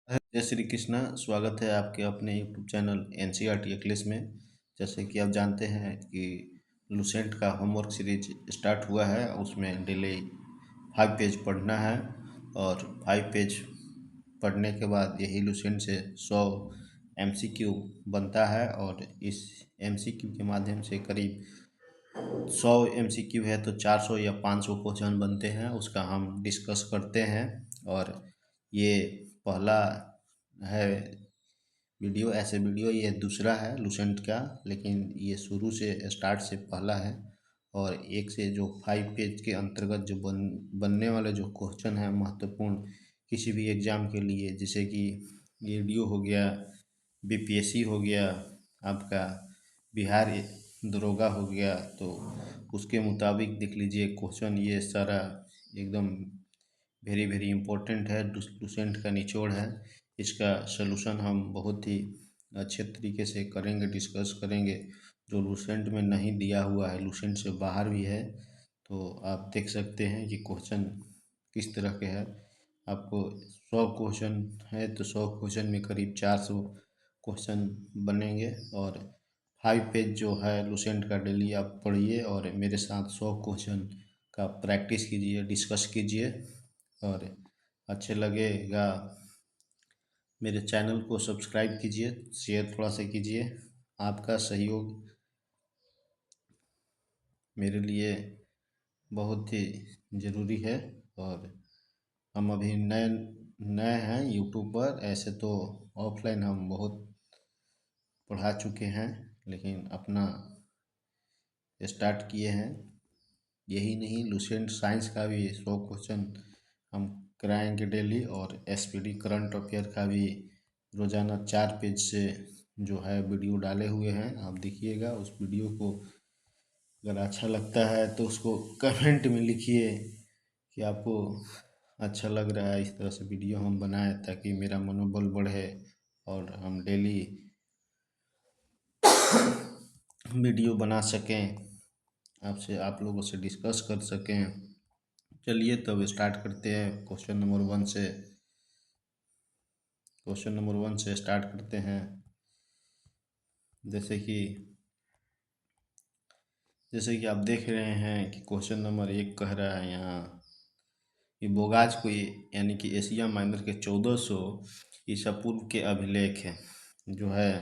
जय श्री कृष्णा। स्वागत है आपके अपने यूट्यूब चैनल एनसीईआरटी इंग्लिश में। जैसे कि आप जानते हैं कि लुसेंट का होमवर्क सीरीज स्टार्ट हुआ है। उसमें डेली 5 पेज पढ़ना है और 5 पेज पढ़ने के बाद यही लुसेंट से 100 एमसीक्यू बनता है और इस एमसीक्यू के माध्यम से करीब 100 एमसीक्यू है तो 400 या 500 क्वेश्चन बनते हैं। उसका हम डिस्कस करते हैं और ये पहला है वीडियो। ऐसे वीडियो ये दूसरा है लुसेंट का, लेकिन ये शुरू से स्टार्ट से पहला है। और एक से जो 5 पेज के अंतर्गत जो बनने वाले जो क्वेश्चन है महत्वपूर्ण किसी भी एग्ज़ाम के लिए, जैसे कि वीडियो हो गया, बीपीएससी हो गया, आपका बिहार दरोगा हो गया, तो उसके मुताबिक देख लीजिए क्वेश्चन। ये सारा एकदम वेरी वेरी इम्पोर्टेंट है, लुसेंट का निचोड़ है। इसका सलूशन हम बहुत ही अच्छे तरीके से करेंगे, डिस्कस करेंगे। जो लुसेंट में नहीं दिया हुआ है, लुसेंट से बाहर भी है, तो आप देख सकते हैं कि क्वेश्चन किस तरह के हैं। आपको 100 क्वेश्चन है तो 100 क्वेश्चन में करीब 400 क्वेश्चन बनेंगे। और 5 पेज जो है लुसेंट का डेली आप पढ़िए और मेरे साथ 100 क्वेश्चन का प्रैक्टिस कीजिए, डिस्कस कीजिए। और अच्छे लगेगा मेरे चैनल को सब्सक्राइब कीजिए, शेयर थोड़ा सा कीजिए। आपका सहयोग मेरे लिए बहुत ही ज़रूरी है। और हम अभी नए नए हैं यूट्यूब पर। ऐसे तो ऑफलाइन हम बहुत पढ़ा चुके हैं, लेकिन अपना स्टार्ट किए हैं। यही नहीं, लुसेंट साइंस का भी 100 क्वेश्चन हम कराएंगे डेली। और एसपीडी करंट अफेयर का भी रोज़ाना 4 पेज से जो है वीडियो डाले हुए हैं, आप देखिएगा उस वीडियो को। अगर अच्छा लगता है तो उसको कमेंट में लिखिए कि आपको अच्छा लग रहा है। इस तरह से वीडियो हम बनाएं ताकि मेरा मनोबल बढ़े और हम डेली वीडियो बना सकें, आपसे आप लोगों से डिस्कस कर सकें। चलिए तब स्टार्ट करते हैं क्वेश्चन नंबर 1 से स्टार्ट करते हैं। जैसे कि आप देख रहे हैं कि क्वेश्चन नंबर 1 कह रहा है यहाँ कि बोगाज को यानी कि एशिया माइनर के 1400 ईसा पूर्व के अभिलेख है जो है,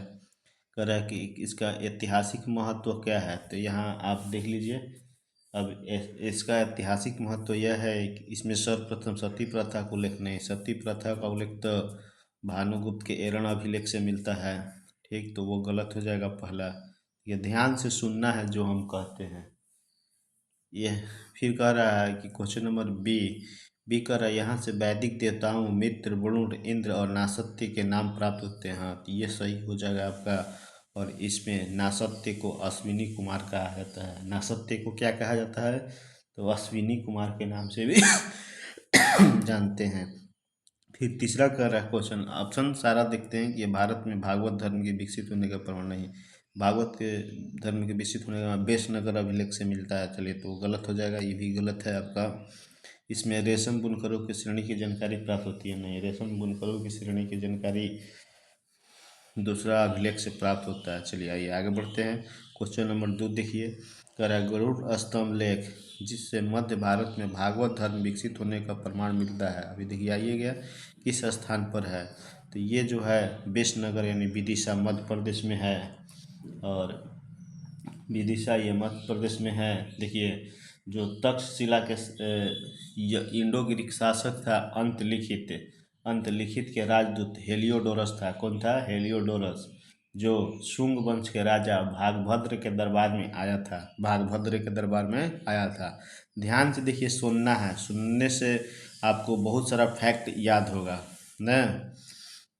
कह रहा है कि इसका ऐतिहासिक महत्व क्या है। तो यहाँ आप देख लीजिए। अब इसका ऐतिहासिक महत्व यह है कि इसमें सर्वप्रथम सती प्रथा का उल्लेख नहीं। सती प्रथा का उल्लेख तो भानुगुप्त के एरण अभिलेख से मिलता है। ठीक, तो वो गलत हो जाएगा पहला। ये ध्यान से सुनना है जो हम कहते हैं। ये फिर कह रहा है कि क्वेश्चन नंबर बी बी कह रहा है यहाँ से वैदिक देवताओं मित्र, वरुण, इंद्र और नासत्य के नाम प्राप्त होते हैं। हाँ, तो ये सही हो जाएगा आपका। और इसमें नासत्य को अश्विनी कुमार कहा जाता है। नासत्य को क्या कहा जाता है? तो अश्विनी कुमार के नाम से भी जानते हैं। फिर तीसरा कह रहा है क्वेश्चन, ऑप्शन सारा देखते हैं कि ये भारत में भागवत धर्म के विकसित होने का प्रमाण नहीं। भागवत के धर्म के विकसित होने का बेशनगर अभिलेख से मिलता है। चलिए, तो गलत हो जाएगा, ये भी गलत है आपका। इसमें रेशम बुनकरों की श्रेणी की जानकारी प्राप्त होती है। नहीं, रेशम बुनकरों की श्रेणी की जानकारी दूसरा अभिलेख से प्राप्त होता है। चलिए आइए आगे बढ़ते हैं। क्वेश्चन नंबर 2 देखिए, कह रहा है गरुड़ स्तंभ लेख जिससे मध्य भारत में भागवत धर्म विकसित होने का प्रमाण मिलता है, अभी देखिए आइए गया किस स्थान पर है। तो ये जो है बेशनगर यानी विदिशा मध्य प्रदेश में है। और विदिशा ये मध्य प्रदेश में है। देखिए, जो तक्षशिला के इंडो ग्रीक शासक था अंतलिखित के राजदूत हेलियोडोरस था। कौन था? हेलियोडोरस, जो शुंग वंश के राजा भागभद्र के दरबार में आया था। ध्यान से देखिए, सुनना है, सुनने से आपको बहुत सारा फैक्ट याद होगा न।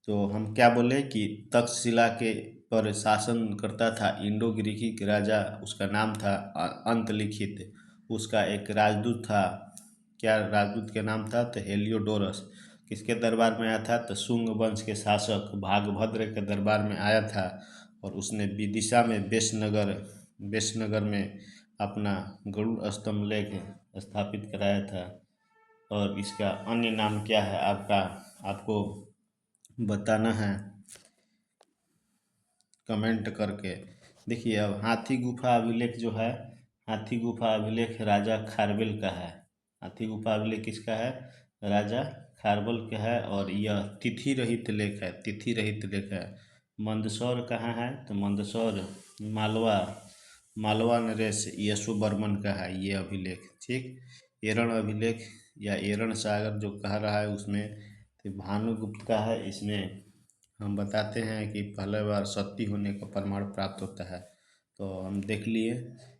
तो हम क्या बोले कि तक्षशिला के पर शासन करता था इंडो ग्रीकी राजा, उसका नाम था अंतलिखित। उसका एक राजदूत था, क्या राजदूत के नाम था? तो हेलियोडोरस। किसके दरबार में आया था? तो शुंग वंश के शासक भागभद्र के दरबार में आया था। और उसने विदिशा में बेशनगर में अपना गरुड़ स्तंभ लेख स्थापित कराया था। और इसका अन्य नाम क्या है आपका? आपको बताना है कमेंट करके। देखिए अब हाथी गुफा अभिलेख जो है, हाथी गुफा अभिलेख राजा खारवेल का है। हाथी गुफा अभिलेख किसका है? राजा खारवेल का है। और यह तिथि रहित लेख है, तिथि रहित लेख है। मंदसौर कहाँ है? तो मंदसौर मालवा, मालवा नरेश यशोवर्मन का है ये अभिलेख। ठीक, एरण अभिलेख या एरण सागर जो कह रहा है उसमें तो भानुगुप्त का है। इसमें हम बताते हैं कि पहले बार सती होने का प्रमाण प्राप्त होता है, तो हम देख लिए।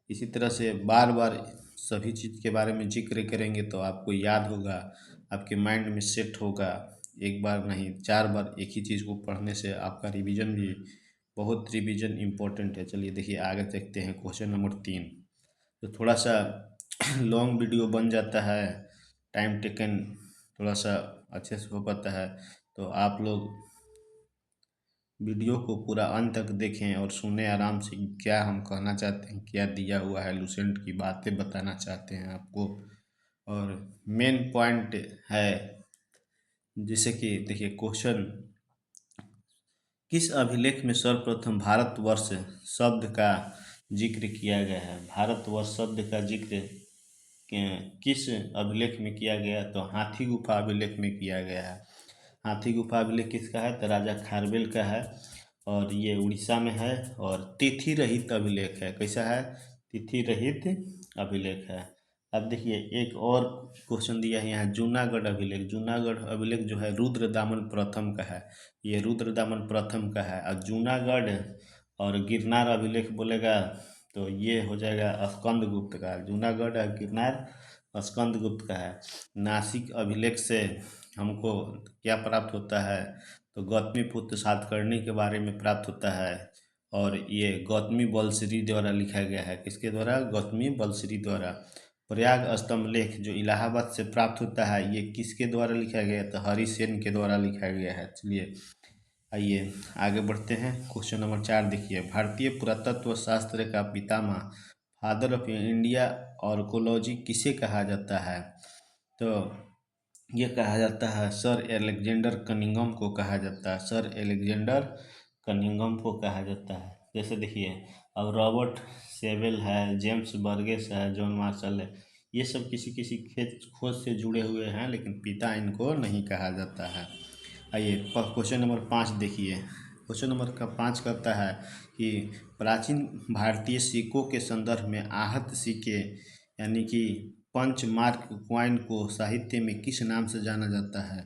इसी तरह से बार बार सभी चीज़ के बारे में जिक्र करेंगे तो आपको याद होगा, आपके माइंड में सेट होगा। एक बार नहीं 4 बार एक ही चीज़ को पढ़ने से आपका रिवीजन भी, बहुत रिवीजन इम्पोर्टेंट है। चलिए देखिए आगे देखते हैं क्वेश्चन नंबर 3। तो थोड़ा सा लॉन्ग वीडियो बन जाता है, टाइम टेकन थोड़ा सा अच्छे से हो पाता है। तो आप लोग वीडियो को पूरा अंत तक देखें और सुने आराम से, क्या हम कहना चाहते हैं, क्या दिया हुआ है, लूसेंट की बातें बताना चाहते हैं आपको। और मेन पॉइंट है जैसे कि देखिए क्वेश्चन, किस अभिलेख में सर्वप्रथम भारतवर्ष शब्द का जिक्र किया गया है? भारतवर्ष शब्द का जिक्र किस अभिलेख में किया गया? तो हाथी गुफा अभिलेख में किया गया है। हाथी गुफा अभिलेख किसका है? तो राजा खारवेल का है और ये उड़ीसा में है। और तिथि रहित अभिलेख है। कैसा है? तिथि रहित अभिलेख है। अब देखिए एक और क्वेश्चन दिया है यहाँ, जूनागढ़ अभिलेख। जूनागढ़ अभिलेख जो है रुद्रदामन प्रथम का है, ये रुद्रदामन प्रथम का है। और जूनागढ़ और गिरनार अभिलेख बोलेगा तो ये हो जाएगा स्कंदगुप्त का। जूनागढ़ और गिरनार स्कंदगुप्त का है। नासिक अभिलेख से हमको क्या प्राप्त होता है? तो गौतमीपुत्र सातकर्णी के बारे में प्राप्त होता है। और ये गौतमी बलश्री द्वारा लिखा गया है। किसके द्वारा? गौतमी बलश्री द्वारा। प्रयाग स्तंभ लेख जो इलाहाबाद से प्राप्त होता है, ये किसके द्वारा लिखा गया है? तो हरिसेन के द्वारा लिखा गया है। चलिए आइए आगे बढ़ते हैं। क्वेश्चन नंबर 4 देखिए, भारतीय पुरातत्व शास्त्र का पितामह, फादर ऑफ इंडिया आर्कोलॉजी किसे कहा जाता है? तो ये कहा जाता है सर एलेक्जेंडर कनिंघम को कहा जाता है। सर एलेक्जेंडर कनिंघम को कहा जाता है। जैसे देखिए अब रॉबर्ट सेवेल है, जेम्स बर्गेस है, जॉन मार्शल है, ये सब किसी किसी खेत खोज से जुड़े हुए हैं, लेकिन पिता इनको नहीं कहा जाता है। आइए क्वेश्चन नंबर 5 देखिए। क्वेश्चन नंबर 5 कहता है कि प्राचीन भारतीय सिक्कों के संदर्भ में आहत सिक्के यानी कि पंच मार्क क्वाइन को साहित्य में किस नाम से जाना जाता है?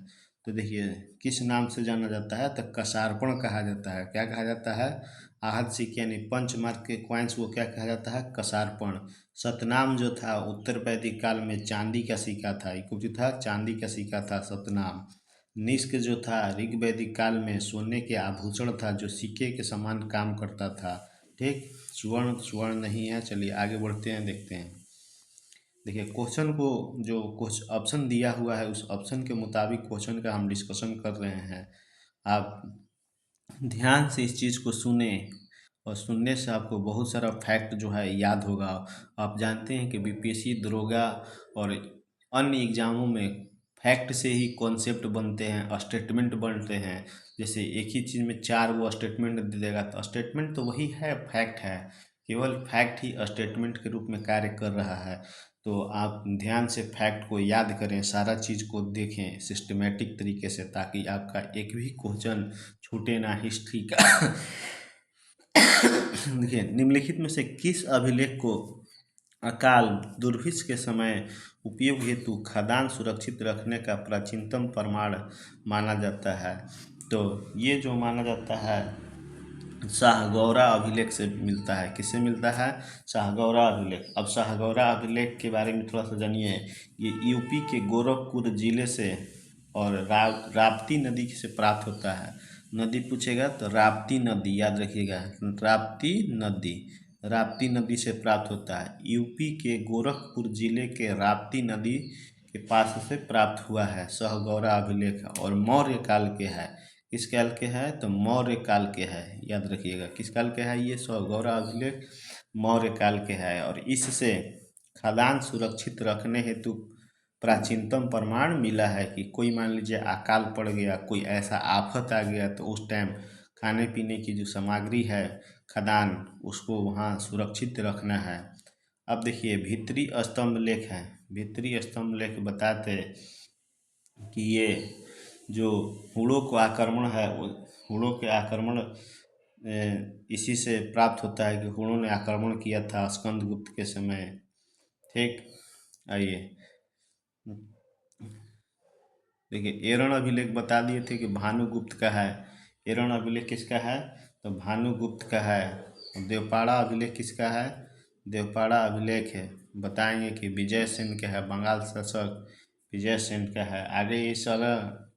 तो देखिए किस नाम से जाना जाता है? तो कसार्पण कहा जाता है। क्या कहा जाता है? आहत सिक्के यानी पंच मार्क के क्वाइंस को क्या कहा जाता है? कसार्पण। सतनाम जो था उत्तर वैदिक काल में चांदी का सिक्का था, एक जो था चांदी का सिक्का था सतनाम। निष्क जो था ऋग वैदिक काल में सोने के आभूषण था जो सिक्के के समान काम करता था। ठीक, स्वर्ण स्वर्ण नहीं है। चलिए आगे बढ़ते हैं, देखते हैं। देखिए क्वेश्चन को जो कुछ ऑप्शन दिया हुआ है उस ऑप्शन के मुताबिक क्वेश्चन का हम डिस्कशन कर रहे हैं। आप ध्यान से इस चीज़ को सुने और सुनने से आपको बहुत सारा फैक्ट जो है याद होगा। आप जानते हैं कि बीपीएससी दरोगा और अन्य एग्जामों में फैक्ट से ही कॉन्सेप्ट बनते हैं, स्टेटमेंट बनते हैं। जैसे एक ही चीज़ में 4 वो स्टेटमेंट दे देगा तो स्टेटमेंट तो वही है, फैक्ट है। केवल फैक्ट ही स्टेटमेंट के रूप में कार्य कर रहा है। तो आप ध्यान से फैक्ट को याद करें, सारा चीज़ को देखें सिस्टमेटिक तरीके से, ताकि आपका एक भी क्वेश्चन छूटे ना हिस्ट्री का। देखिए निम्नलिखित में से किस अभिलेख को अकाल दुर्भिक्ष के समय उपयोग हेतु खदान सुरक्षित रखने का प्राचीनतम प्रमाण माना जाता है? तो ये जो माना जाता है शाहगौरा अभिलेख से मिलता है। किससे मिलता है? शाहगौरा अभिलेख। अब शाहगौरा अभिलेख के बारे में थोड़ा सा जानिए। ये यूपी के गोरखपुर जिले से और राप्ती नदी से प्राप्त होता है। नदी पूछेगा तो राप्ती नदी याद रखिएगा, राप्ती नदी, राप्ती नदी से प्राप्त होता है। यूपी के गोरखपुर जिले के राप्ती नदी के पास से प्राप्त हुआ है शाहगौरा अभिलेख, और मौर्य काल के है। किस काल के है? तो मौर्य काल के है, याद रखिएगा। किस काल के है ये शाहगौरा अभिलेख? मौर्य काल के है। और इससे खदान सुरक्षित रखने हेतु प्राचीनतम प्रमाण मिला है कि कोई मान लीजिए अकाल पड़ गया, कोई ऐसा आफत आ गया तो उस टाइम खाने पीने की जो सामग्री है, खदान, उसको वहाँ सुरक्षित रखना है। अब देखिए भीतरी स्तंभ लेख है। भीतरी स्तंभ लेख बताते कि ये जो हूणों को आक्रमण है, हूणों के आक्रमण इसी से प्राप्त होता है कि हूणों ने आक्रमण किया था स्कंदगुप्त के समय। ठीक, आइए देखिए एरण अभिलेख बता दिए थे कि भानुगुप्त का है। एरण अभिलेख किसका है? तो भानुगुप्त का है। देवपाड़ा अभिलेख किसका है? देवपाड़ा अभिलेख है बताएंगे कि विजय सेन का है, बंगाल शासक विजय सेन का है। आगे ये सारा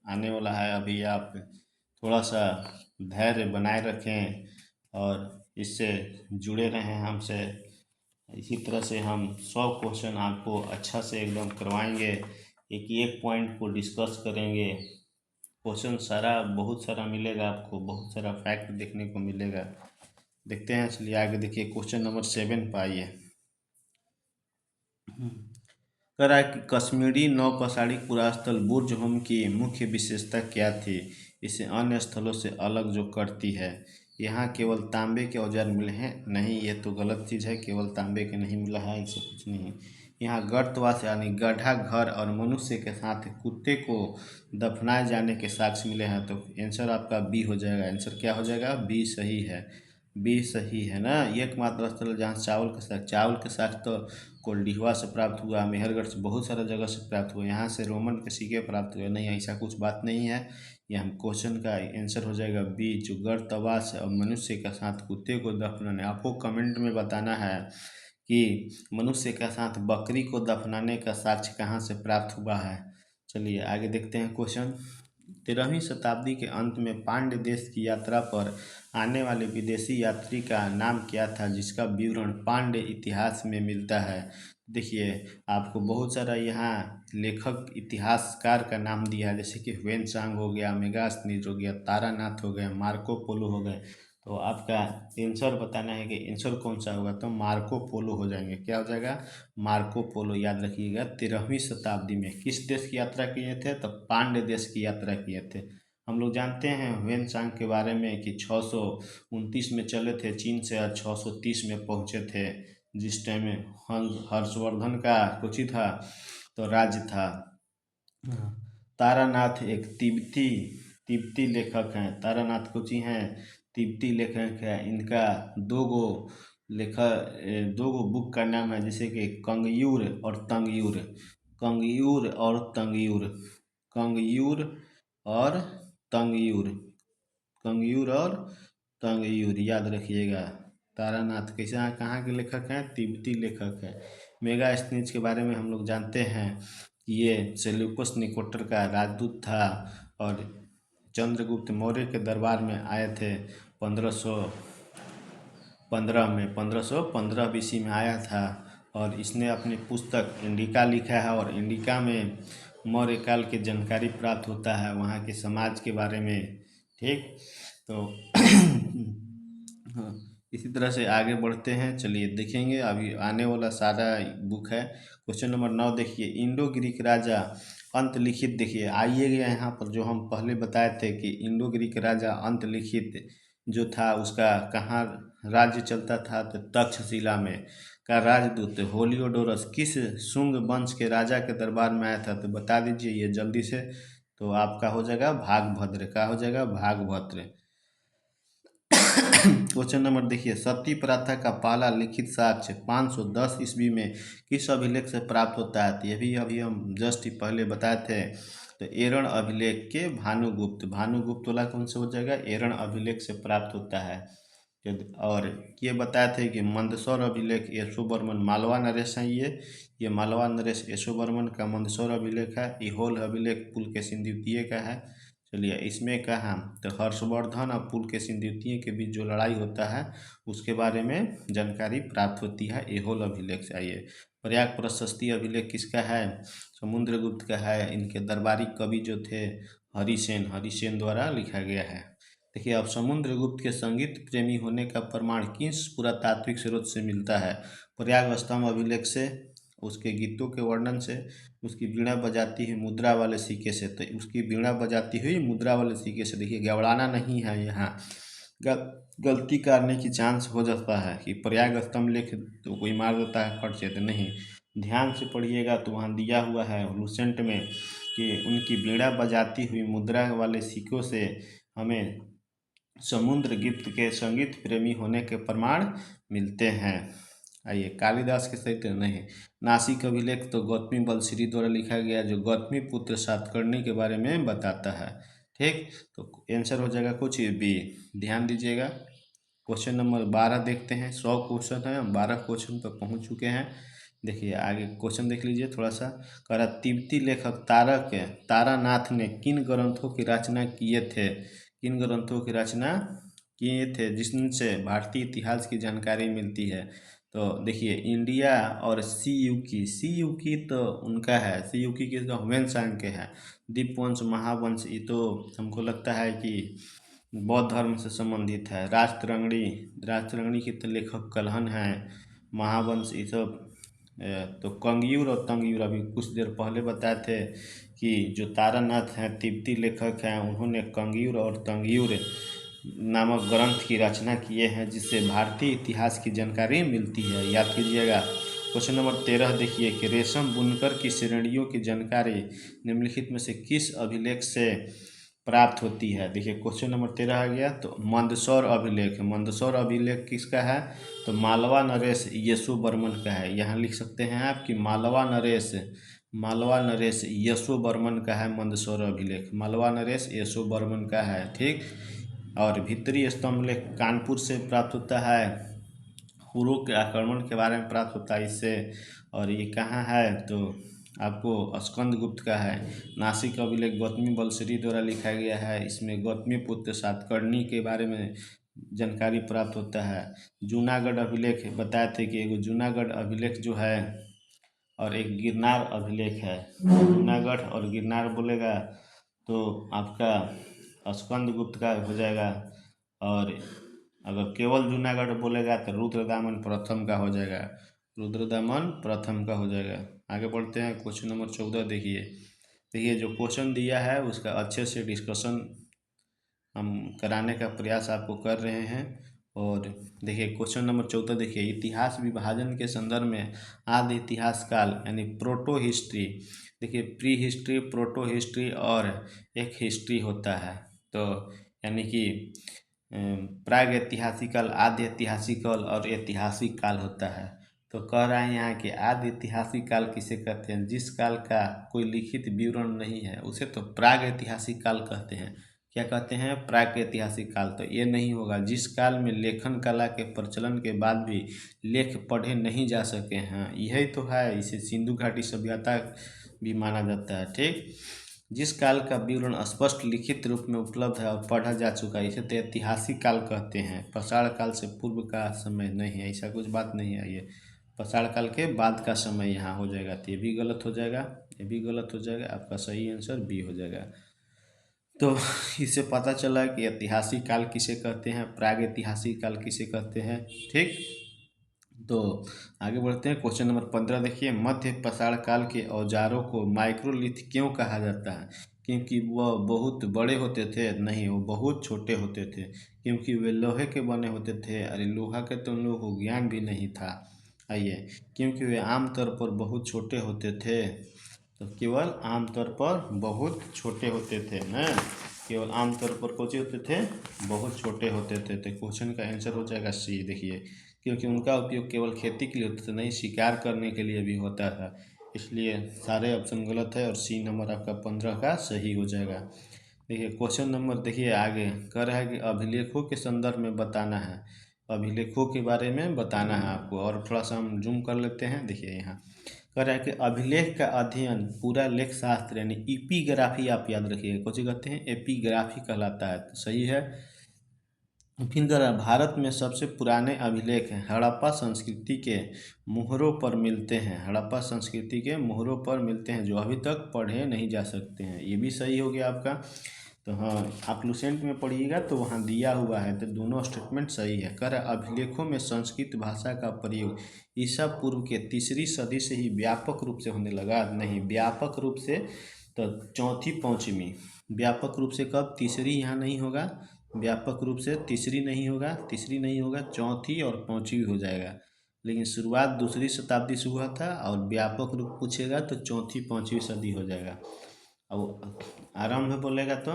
आने वाला है, अभी आप थोड़ा सा धैर्य बनाए रखें और इससे जुड़े रहें हमसे। इसी तरह से हम 100 क्वेश्चन आपको अच्छा से एकदम करवाएंगे, एक एक पॉइंट को डिस्कस करेंगे। क्वेश्चन सारा बहुत सारा मिलेगा आपको, बहुत सारा फैक्ट देखने को मिलेगा। देखते हैं, चलिए आगे देखिए क्वेश्चन नंबर 7 पर आइए। कह रहा है कि कश्मीरी नौपसाड़ी पुरास्थल बुर्ज होम की मुख्य विशेषता क्या थी, इसे अन्य स्थलों से अलग जो करती है। यहाँ केवल तांबे के औजार मिले हैं? नहीं, ये तो गलत चीज़ है, केवल तांबे के नहीं मिला है, इससे कुछ नहीं। यहाँ गर्तवास यानी गड्ढा घर और मनुष्य के साथ कुत्ते को दफनाए जाने के साक्ष्य मिले हैं। तो आंसर आपका बी हो जाएगा। आंसर क्या हो जाएगा? बी सही है। बी सही है ना। एकमात्र स्थल जहाँ चावल के साथ तो कोल्डिहवा से प्राप्त हुआ, मेहरगढ़ से, बहुत सारा जगह से प्राप्त हुआ, यहाँ से रोमन के सिक्के प्राप्त हुए। नहीं, ऐसा कुछ बात नहीं है। ये हम क्वेश्चन का आंसर हो जाएगा बी, जो गर्तवास और मनुष्य के साथ कुत्ते को दफनाने। आपको कमेंट में बताना है कि मनुष्य के साथ बकरी को दफनाने का साक्ष्य कहाँ से प्राप्त हुआ है। चलिए आगे देखते हैं क्वेश्चन। 13वीं शताब्दी के अंत में पांड्य देश की यात्रा पर आने वाले विदेशी यात्री का नाम क्या था, जिसका विवरण पांड्य इतिहास में मिलता है। देखिए आपको बहुत सारा यहाँ लेखक इतिहासकार का नाम दिया है, जैसे कि ह्वेन हो गया, मेगास्थनीज हो गया, तारानाथ हो गया, मार्को पोलो हो गए। तो आपका आंसर बताना है कि आंसर कौन सा होगा। तो मार्को पोलो हो जाएंगे। क्या हो जाएगा? Marco Polo. याद रखिएगा 13वीं शताब्दी में किस देश की यात्रा किए थे? तो पांड्य देश की यात्रा किए थे। हम लोग जानते हैं ह्वेन सांग के बारे में कि 629 में चले थे चीन से और 630 में पहुँचे थे, जिस टाइम में हर्षवर्धन का कुछ ही था तो राज्य था। तारानाथ एक तिब्बती तिब्बती लेखक हैं। तारानाथ कुछ ही हैं, तिब्बती लेखक हैं। इनका दो गो बुक का नाम है, जैसे कि कंगयूर और तंगयूर। कंगयूर और तंगयूर। कंगयूर और तंगयूर। कंगयूर और तंगयूर याद रखिएगा। तारानाथ कैसा कहाँ के लेखक हैं? तिब्बती लेखक हैं। मेगास्थनीज के बारे में हम लोग जानते हैं कि ये सेल्यूकस निकोटर का राजदूत था और चंद्रगुप्त मौर्य के दरबार में आए थे 1515 में, 1515 बीसी में आया था। और इसने अपनी पुस्तक इंडिका लिखा है और इंडिका में मौर्य काल की जानकारी प्राप्त होता है, वहाँ के समाज के बारे में। ठीक, तो हाँ, इसी तरह से आगे बढ़ते हैं। चलिए देखेंगे अभी आने वाला सारा बुक है। क्वेश्चन नंबर 9 देखिए, इंडो ग्रीक राजा अंतलिखित। देखिए आइएगा यहाँ पर, जो हम पहले बताए थे कि इंडो ग्रीक राजा अंतलिखित जो था उसका कहाँ राज्य चलता था, तो तक्षशिला में का राजदूत होलियोडोरस किस शुंग वंश के राजा के दरबार में आया था, तो बता दीजिए ये जल्दी से। तो आपका हो जाएगा भागभद्र। का हो जाएगा? भागभद्र। क्वेश्चन नंबर देखिए, सती प्रथा का पहला लिखित साक्ष्य 510 ईस्वी में किस अभिलेख से प्राप्त होता है। तो ये भी अभी हम जस्ट ही पहले बताए थे। तो एरण अभिलेख के भानुगुप्त। भानुगुप्त वाला कौन से हो जाएगा? एरण अभिलेख से प्राप्त होता है। और ये बताए थे कि मंदसौर अभिलेख यशोवर्मन मालवा नरेश हैं। ये मालवा नरेश यशोवर्मन का मंदसौर अभिलेख है। ऐहोल अभिलेख पुलकेशिन द्वितीय का है। चलिए इसमें कहा तो हर्षवर्धन और पुलकेशिन द्वितीय के बीच जो लड़ाई होता है उसके बारे में जानकारी प्राप्त होती है ऐहोल अभिलेख से। आइए, प्रयाग प्रशस्ति अभिलेख किसका है? समुद्रगुप्त का है। इनके दरबारी कवि जो थे हरिसेन द्वारा लिखा गया है। देखिए अब समुद्रगुप्त के संगीत प्रेमी होने का प्रमाण किस पुरातात्विक स्रोत से मिलता है? प्रयाग स्तंभ अभिलेख से उसके गीतों के वर्णन से, उसकी बीड़ा बजाती हुई मुद्रा वाले सिक्के से, तो उसकी बीड़ा बजाती हुई मुद्रा वाले सिक्के से, देखिए गड़बड़ाना नहीं है यहाँ, गलती करने की चांस हो जाता है कि प्रयाग स्तंभ लेख तो कोई मार देता है फट से, तो नहीं, ध्यान से पढ़िएगा तो वहाँ दिया हुआ है लूसेंट में कि उनकी बीड़ा बजाती हुई मुद्रा वाले सिक्कों से हमें समुद्र गिप्त के संगीत प्रेमी होने के प्रमाण मिलते हैं। आइए, कालिदास के सहित नहीं, नासिक अभिलेख तो गौतमी बलश्री द्वारा लिखा गया, जो गौतमी पुत्र सातकर्णी के बारे में बताता है। ठीक, तो आंसर हो जाएगा कुछ बी। ध्यान दीजिएगा। क्वेश्चन नंबर 12 देखते हैं। 100 क्वेश्चन है, हम 12 क्वेश्चन पर पहुंच चुके हैं। देखिए आगे क्वेश्चन देख लीजिए थोड़ा सा। कह रहा, तिब्बती लेखक तारानाथ ने किन ग्रंथों की रचना किए थे, किन ग्रंथों की रचना किए थे जिनसे भारतीय इतिहास की जानकारी मिलती है। तो देखिए, इंडिया और सी यू की तो उनका है, सी यू की तो ह्वेन-त्सांग के हैं। दीपवंश, महावंश, ये तो हमको लगता है कि बौद्ध धर्म से संबंधित है। राजतरंगिणी के तो लेखक कल्हण हैं। महावंश ये सब तो कंगियूर और तंगियूर अभी कुछ देर पहले बताए थे कि जो तारानाथ हैं तिब्बती लेखक हैं, उन्होंने कंगियूर और तंगियूर नामक ग्रंथ की रचना किए हैं जिससे भारतीय इतिहास की जानकारी मिलती है। याद कीजिएगा। क्वेश्चन नंबर 13 देखिए कि रेशम बुनकर की श्रेणियों की जानकारी निम्नलिखित में से किस अभिलेख से प्राप्त होती है। देखिए क्वेश्चन नंबर 13 आ गया, तो मंदसौर अभिलेख किसका है, तो मालवा नरेश यशो बर्मन का है। यहाँ लिख सकते हैं आप कि मालवा नरेश यशो बर्मन का है मंदसौर अभिलेख, मालवा नरेश यशो बर्मन का है। ठीक, और भीतरी स्तंभ लेख कानपुर से प्राप्त होता है, हुरों के आक्रमण के बारे में प्राप्त होता है इससे। और ये कहाँ है, तो आपको स्कंदगुप्त का है। नासिक अभिलेख गौतमी बलश्री द्वारा लिखा गया है, इसमें गौतमी पुत्र सातकर्णी के बारे में जानकारी प्राप्त होता है। जूनागढ़ अभिलेख बताए थे कि एगो जूनागढ़ अभिलेख जो है और एक गिरनार अभिलेख है। जूनागढ़ और गिरनार बोलेगा तो आपका स्कंदगुप्त का हो जाएगा, और अगर केवल जूनागढ़ बोलेगा तो रुद्रदामन प्रथम का हो जाएगा, आगे बढ़ते हैं। क्वेश्चन नंबर 14 देखिए जो क्वेश्चन दिया है उसका अच्छे से डिस्कशन हम कराने का प्रयास आपको कर रहे हैं। और देखिए क्वेश्चन नंबर 14 देखिए, इतिहास विभाजन के संदर्भ में आदि इतिहास काल यानी प्रोटो हिस्ट्री, देखिए प्री हिस्ट्री, प्रोटो हिस्ट्री और एक हिस्ट्री होता है। तो यानी कि प्राग ऐतिहासिक काल, आदि ऐतिहासिक काल और ऐतिहासिक काल होता है। तो कह रहा है यहाँ कि आदि ऐतिहासिक काल किसे कहते हैं, जिस काल का कोई लिखित विवरण नहीं है उसे तो प्राग ऐतिहासिक काल कहते हैं। क्या कहते हैं, प्राग ऐतिहासिक काल। तो ये नहीं होगा जिस काल में लेखन कला के प्रचलन के बाद भी लेख पढ़े नहीं जा सके हैं, यही तो है। इसे सिंधु घाटी सभ्यता भी माना जाता है। ठीक, जिस काल का विवरण स्पष्ट लिखित रूप में उपलब्ध है और पढ़ा जा चुका है, इसे तो ऐतिहासिक काल कहते हैं। पाषाण काल से पूर्व का समय नहीं है, ऐसा कुछ बात नहीं है। ये पाषाण काल के बाद का समय यहाँ हो जाएगा, तो ये भी गलत हो जाएगा, ये भी गलत हो जाएगा। आपका सही आंसर बी हो जाएगा। तो इससे पता चला कि ऐतिहासिक काल किसे कहते हैं, प्राग ऐतिहासिक काल किसे कहते हैं। ठीक, तो आगे बढ़ते हैं। क्वेश्चन नंबर 15 देखिए, मध्य पाषाण काल के औजारों को माइक्रोलिथ क्यों कहा जाता है, क्योंकि वह बहुत बड़े होते थे, नहीं वो बहुत छोटे होते थे, क्योंकि वे लोहे के बने होते थे। अरे लोहा के तो उन लोगों को ज्ञान भी नहीं था। आइए, क्योंकि वे आमतौर पर बहुत छोटे होते थे, तो केवल आमतौर पर बहुत छोटे होते थे ना, केवल आमतौर पर कौन होते थे, बहुत छोटे होते थे। तो क्वेश्चन का आंसर हो जाएगा सी। देखिए क्योंकि उनका उपयोग केवल खेती के लिए होता था, नहीं शिकार करने के लिए भी होता था, इसलिए सारे ऑप्शन गलत है और सी नंबर आपका 15 का सही हो जाएगा। देखिए क्वेश्चन नंबर देखिए आगे कह रहा है कि अभिलेखों के संदर्भ में बताना है, अभिलेखों के बारे में बताना है आपको। और थोड़ा सा हम जूम कर लेते हैं। देखिए यहाँ कह रहा है कि अभिलेख का अध्ययन पूरा लेख शास्त्र यानी इपिग्राफी, आप याद रखिएगा, कुछ कहते हैं एपिग्राफी कहलाता है, तो सही है। फिर कह रहा है भारत में सबसे पुराने अभिलेख हड़प्पा संस्कृति के मोहरों पर मिलते हैं, हड़प्पा संस्कृति के मोहरों पर मिलते हैं जो अभी तक पढ़े नहीं जा सकते हैं, ये भी सही हो गया आपका। तो हाँ, आप लुसेंट में पढ़िएगा तो वहाँ दिया हुआ है, तो दोनों स्टेटमेंट सही है। कह रहा अभिलेखों में संस्कृत भाषा का प्रयोग ईसा पूर्व के 3री सदी से ही व्यापक रूप से होने लगा। नहीं, व्यापक रूप से तो 4वीं 5वीं, व्यापक रूप से कब? 3री यहाँ नहीं होगा, व्यापक रूप से 3री नहीं होगा, 3री नहीं होगा, 4वीं और 5वीं हो जाएगा। लेकिन शुरुआत 2री शताब्दी से हुआ था और व्यापक रूप पूछेगा तो 4वीं 5वीं सदी हो जाएगा। अब आरंभ बोलेगा तो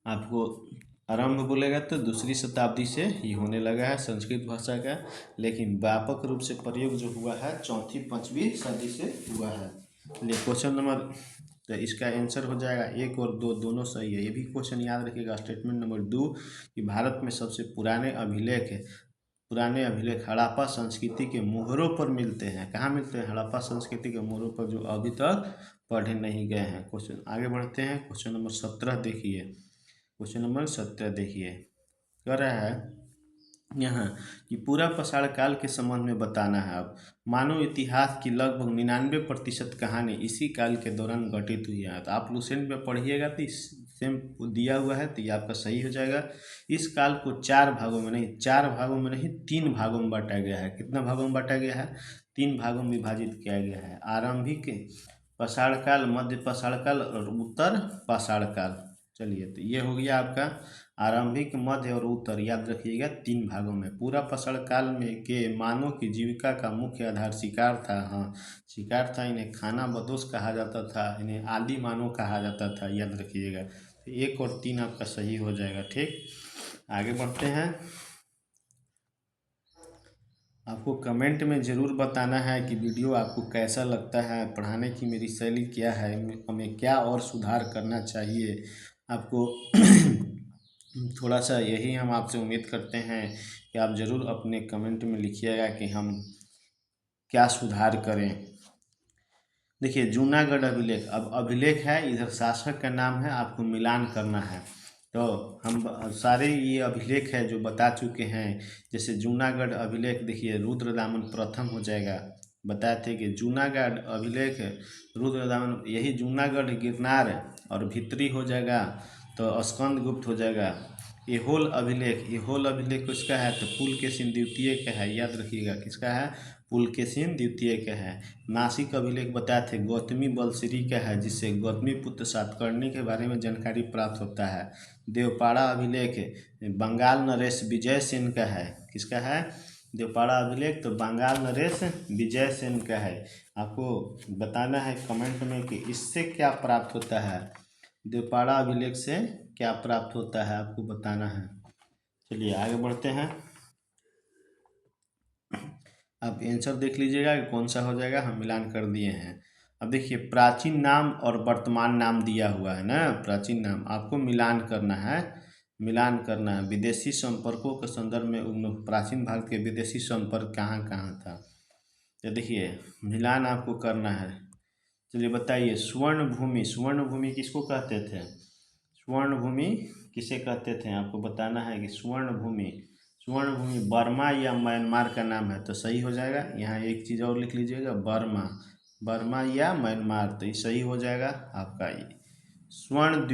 आपको आरंभ बोलेगा तो 2री शताब्दी से ही होने लगा है संस्कृत भाषा का, लेकिन व्यापक रूप से प्रयोग जो हुआ है 4वीं 5वीं सदी से हुआ है। चलिए क्वेश्चन नंबर, तो इसका आंसर हो जाएगा 1 और 2 दोनों सही है। ये भी क्वेश्चन याद रखिएगा। स्टेटमेंट नंबर 2 कि भारत में सबसे पुराने अभिलेख हड़प्पा संस्कृति के मोहरों पर मिलते हैं। कहाँ मिलते हैं? हड़प्पा संस्कृति के मोहरों पर, जो अभी तक पढ़े नहीं गए हैं। क्वेश्चन आगे बढ़ते हैं। क्वेश्चन नंबर 17 देखिए। क्वेश्चन नंबर 17 देखिए, कह रहा है यहाँ कि पूरा पाषाण काल के संबंध में बताना है। अब मानव इतिहास की लगभग 99% कहानी इसी काल के दौरान घटित हुई है। तो आप लुसेंट में पढ़िएगा तो सेम दिया हुआ है, तो ये आपका सही हो जाएगा। इस काल को 4 भागों में नहीं, 4 भागों में नहीं, 3 भागों में बांटा गया है। कितना भागों में बांटा गया है? 3 भागों में विभाजित किया गया है। आरंभिक पाषाण काल, मध्य पाषाण काल और उत्तर पाषाण काल। चलिए, तो ये हो गया आपका आरंभिक, मध्य और उत्तर। याद रखिएगा 3 भागों में। पूरा पाषाण काल में के मानव की जीविका का मुख्य आधार शिकार था। हाँ, शिकार था। इन्हें खाना बदोश कहा जाता था, इन्हें आदि मानव कहा जाता था। याद रखिएगा। तो 1 और 3 आपका सही हो जाएगा। ठीक, आगे बढ़ते हैं। आपको कमेंट में ज़रूर बताना है कि वीडियो आपको कैसा लगता है, पढ़ाने की मेरी शैली क्या है, हमें क्या और सुधार करना चाहिए आपको। थोड़ा सा यही हम आपसे उम्मीद करते हैं कि आप ज़रूर अपने कमेंट में लिखिएगा कि हम क्या सुधार करें। देखिए, जूनागढ़ अभिलेख, अब अभिलेख है, इधर शासक का नाम है, आपको मिलान करना है। तो हम सारे ये अभिलेख है जो बता चुके हैं। जैसे जूनागढ़ अभिलेख देखिए, रुद्रदामन प्रथम हो जाएगा। बताए थे कि जूनागढ़ अभिलेख रुद्रदामन, यही जूनागढ़ गिरनार और भित्री हो जाएगा तो स्कंदगुप्त हो जाएगा। ऐहोल अभिलेख किसका है? तो पुलकेशिन द्वितीय का है। याद रखिएगा, किसका है? पुलकेशिन द्वितीय का है। नासिक अभिलेख बताए थे गौतमी बलश्री का है, जिससे गौतमी पुत्र सातकर्णी के बारे में जानकारी प्राप्त होता है। देवपाड़ा अभिलेख बंगाल नरेश विजय सेन का है। किसका है? देवपाड़ा अभिलेख तो बंगाल नरेश विजय सेन का है। आपको बताना है कमेंट में कि इससे क्या प्राप्त होता है, देवपाड़ा अभिलेख से क्या प्राप्त होता है, आपको बताना है। चलिए आगे बढ़ते हैं। आप आंसर देख लीजिएगा कि कौन सा हो जाएगा। हम मिलान कर दिए हैं। अब देखिए, प्राचीन नाम और वर्तमान नाम दिया हुआ है ना, प्राचीन नाम आपको मिलान करना है। मिलान करना है। विदेशी संपर्कों के संदर्भ में प्राचीन भारत के विदेशी संपर्क कहाँ कहाँ था, तो देखिए मिलान आपको करना है। चलिए बताइए, स्वर्ण भूमि किसको कहते थे? स्वर्ण भूमि किसे कहते थे? आपको बताना है कि स्वर्ण भूमि बर्मा या म्यांमार का नाम है, तो सही हो जाएगा। यहाँ एक चीज़ और लिख लीजिएगा, बर्मा या म्यांमार, तो ये सही हो जाएगा आपका। ये स्वर्ण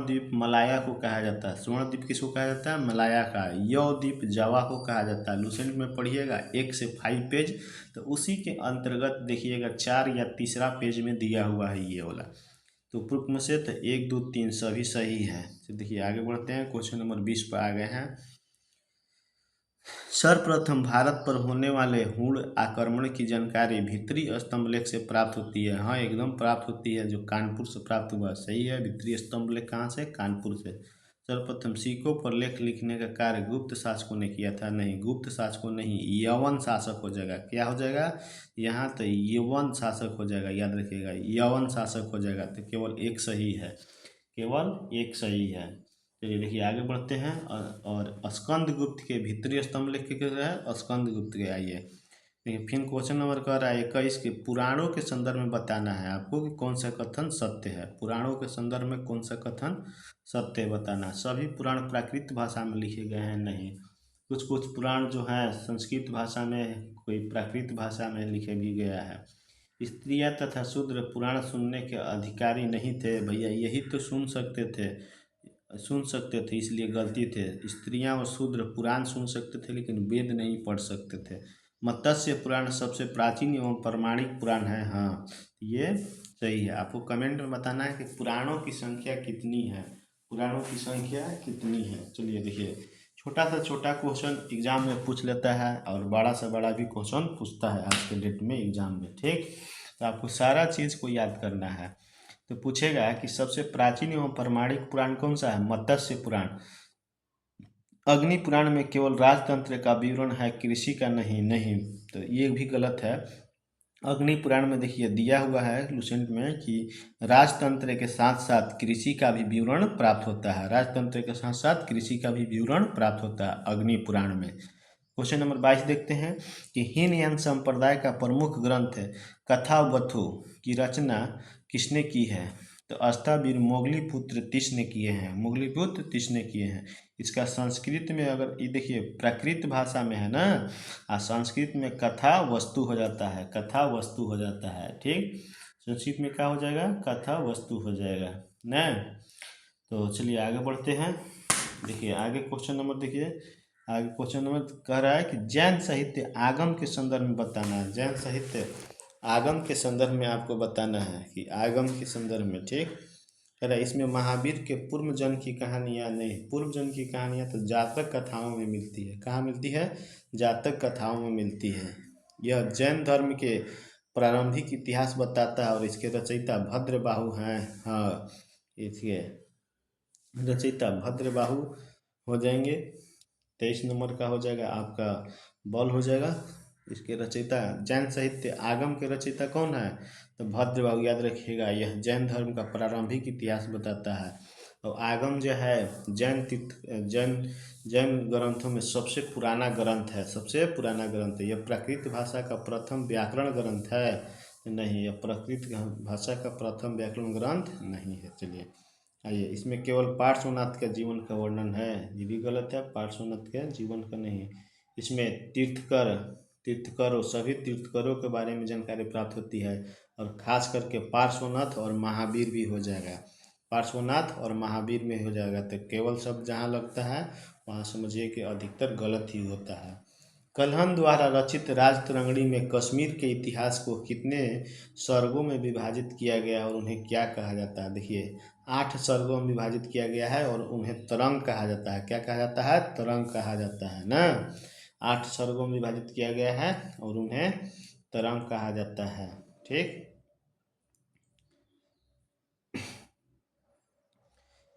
द्वीप मलाया को कहा जाता है। स्वर्ण द्वीप किसको कहा जाता है? मलाया का। यव द्वीप जावा को कहा जाता है। लुसेंट में पढ़िएगा 1 से 5 पेज, तो उसी के अंतर्गत देखिएगा 4 या तीसरा पेज में दिया हुआ है ये वाला। तो उपरोक्त में से तो 1 2 3 सभी सही है। तो देखिए आगे बढ़ते हैं। क्वेश्चन नंबर 20 पर आ गए हैं। सर्वप्रथम भारत पर होने वाले हुण आक्रमण की जानकारी भित्री स्तंभलेख से प्राप्त होती है। हाँ, एकदम प्राप्त होती है, जो कानपुर से प्राप्त हुआ। सही है। भित्री स्तंभलेख कहाँ से? कानपुर से। सर्वप्रथम सिक्कों पर लेख लिखने का कार्य गुप्त शासकों ने किया था। नहीं, गुप्त शासकों नहीं, यवन शासक हो जाएगा। क्या हो जाएगा यहाँ? तो यवन शासक हो जाएगा। याद रखिएगा, यवन शासक हो जाएगा। तो केवल एक सही है, केवल एक सही है। चलिए देखिए आगे बढ़ते हैं। और स्कंदगुप्त के भीतरी स्तंभलेख के क्या है? स्कंदगुप्त के। आइए देखिए, फिर क्वेश्चन नंबर कह रहा है 21 के पुराणों के संदर्भ में बताना है आपको कि कौन सा कथन सत्य है। पुराणों के संदर्भ में कौन सा कथन सत्य बताना। सभी पुराण प्राकृत भाषा में लिखे गए हैं? नहीं, कुछ कुछ पुराण जो हैं संस्कृत भाषा में, कोई प्राकृत भाषा में लिखे भी गया है। स्त्रियां तथा शूद्र पुराण सुनने के अधिकारी नहीं थे। भैया यही तो सुन सकते थे, इसलिए गलती थे। स्त्रियां और शूद्र पुराण सुन सकते थे लेकिन वेद नहीं पढ़ सकते थे। मत्स्य पुराण सबसे प्राचीन एवं प्रमाणिक पुराण है। हाँ, ये सही है। आपको कमेंट में बताना है कि पुराणों की संख्या कितनी है, पुराणों की संख्या कितनी है। चलिए देखिए, छोटा से छोटा क्वेश्चन एग्जाम में पूछ लेता है और बड़ा से बड़ा भी क्वेश्चन पूछता है आज के डेट में एग्जाम में। ठीक, तो आपको सारा चीज़ को याद करना है। तो पूछेगा कि सबसे प्राचीन एवं प्रमाणिक पुराण कौन सा है? मत्स्य पुराण। अग्नि पुराण में केवल राजतंत्र का विवरण है, कृषि का नहीं। नहीं, तो ये भी गलत है। अग्नि पुराण में देखिए दिया हुआ है लुसेंट में कि राजतंत्र के साथ साथ कृषि का भी विवरण प्राप्त होता है। राजतंत्र के साथ साथ कृषि का भी विवरण प्राप्त होता है अग्नि पुराण में। क्वेश्चन नंबर 22 देखते हैं कि हीनयान संप्रदाय का प्रमुख ग्रंथ कथावथु की रचना किसने की है? तो अष्टावीर मोगलीपुत्र तीस ने किए हैं। मोगलीपुत्र तीस ने किए हैं। इसका संस्कृत में अगर ये देखिए प्राकृत भाषा में है ना, संस्कृत में कथा वस्तु हो जाता है, कथा वस्तु हो जाता है। ठीक, संस्कृत में क्या हो जाएगा? कथा वस्तु हो जाएगा ना। तो चलिए आगे बढ़ते हैं। देखिए आगे क्वेश्चन नंबर देखिए, आगे क्वेश्चन नंबर कह रहा है कि जैन साहित्य आगम के संदर्भ में बताना है। जैन साहित्य आगम के संदर्भ में आपको बताना है कि आगम के संदर्भ में। ठीक, कह रहा है इसमें महावीर के पूर्व जन्म की कहानियाँ नहीं। पूर्व जन्म की कहानियाँ तो जातक कथाओं में मिलती है। कहाँ मिलती है? जातक कथाओं में मिलती है। यह जैन धर्म के प्रारंभिक इतिहास बताता है और इसके रचयिता भद्रबाहु हैं। हाँ, इसके रचयिता भद्रबाहु हो जाएंगे। 23 नंबर का हो जाएगा आपका बॉल हो जाएगा। इसके रचयिता जैन साहित्य आगम के रचयिता कौन है? तो भद्रबाहु। याद रखिएगा, यह जैन धर्म का प्रारंभिक इतिहास बताता है। और आगम जो है जैन ग्रंथों में सबसे पुराना ग्रंथ है, सबसे पुराना ग्रंथ है। यह प्राकृत भाषा का प्रथम व्याकरण ग्रंथ है। नहीं, यह प्राकृत भाषा का प्रथम व्याकरण ग्रंथ नहीं है। चलिए आइए, इसमें केवल पार्श्वनाथ का जीवन का वर्णन है। ये भी गलत है, पार्श्वनाथ के जीवन का नहीं। इसमें तीर्थकर और सभी तीर्थकरों के बारे में जानकारी प्राप्त होती है और खास करके पार्श्वनाथ और महावीर भी हो जाएगा। पार्श्वनाथ और महावीर में हो जाएगा। तो केवल शब्द जहाँ लगता है वहाँ समझिए कि अधिकतर गलत ही होता है। कल्हण द्वारा रचित राजतरंगिणी में कश्मीर के इतिहास को कितने सर्गों में विभाजित किया गया और उन्हें क्या कहा जाता है? देखिए 8 सर्गों में विभाजित किया गया है और उन्हें तरंग कहा जाता है। क्या कहा जाता है? तरंग कहा जाता है ना। 8 सर्गों में विभाजित किया गया है और उन्हें तरंग कहा जाता है। ठीक,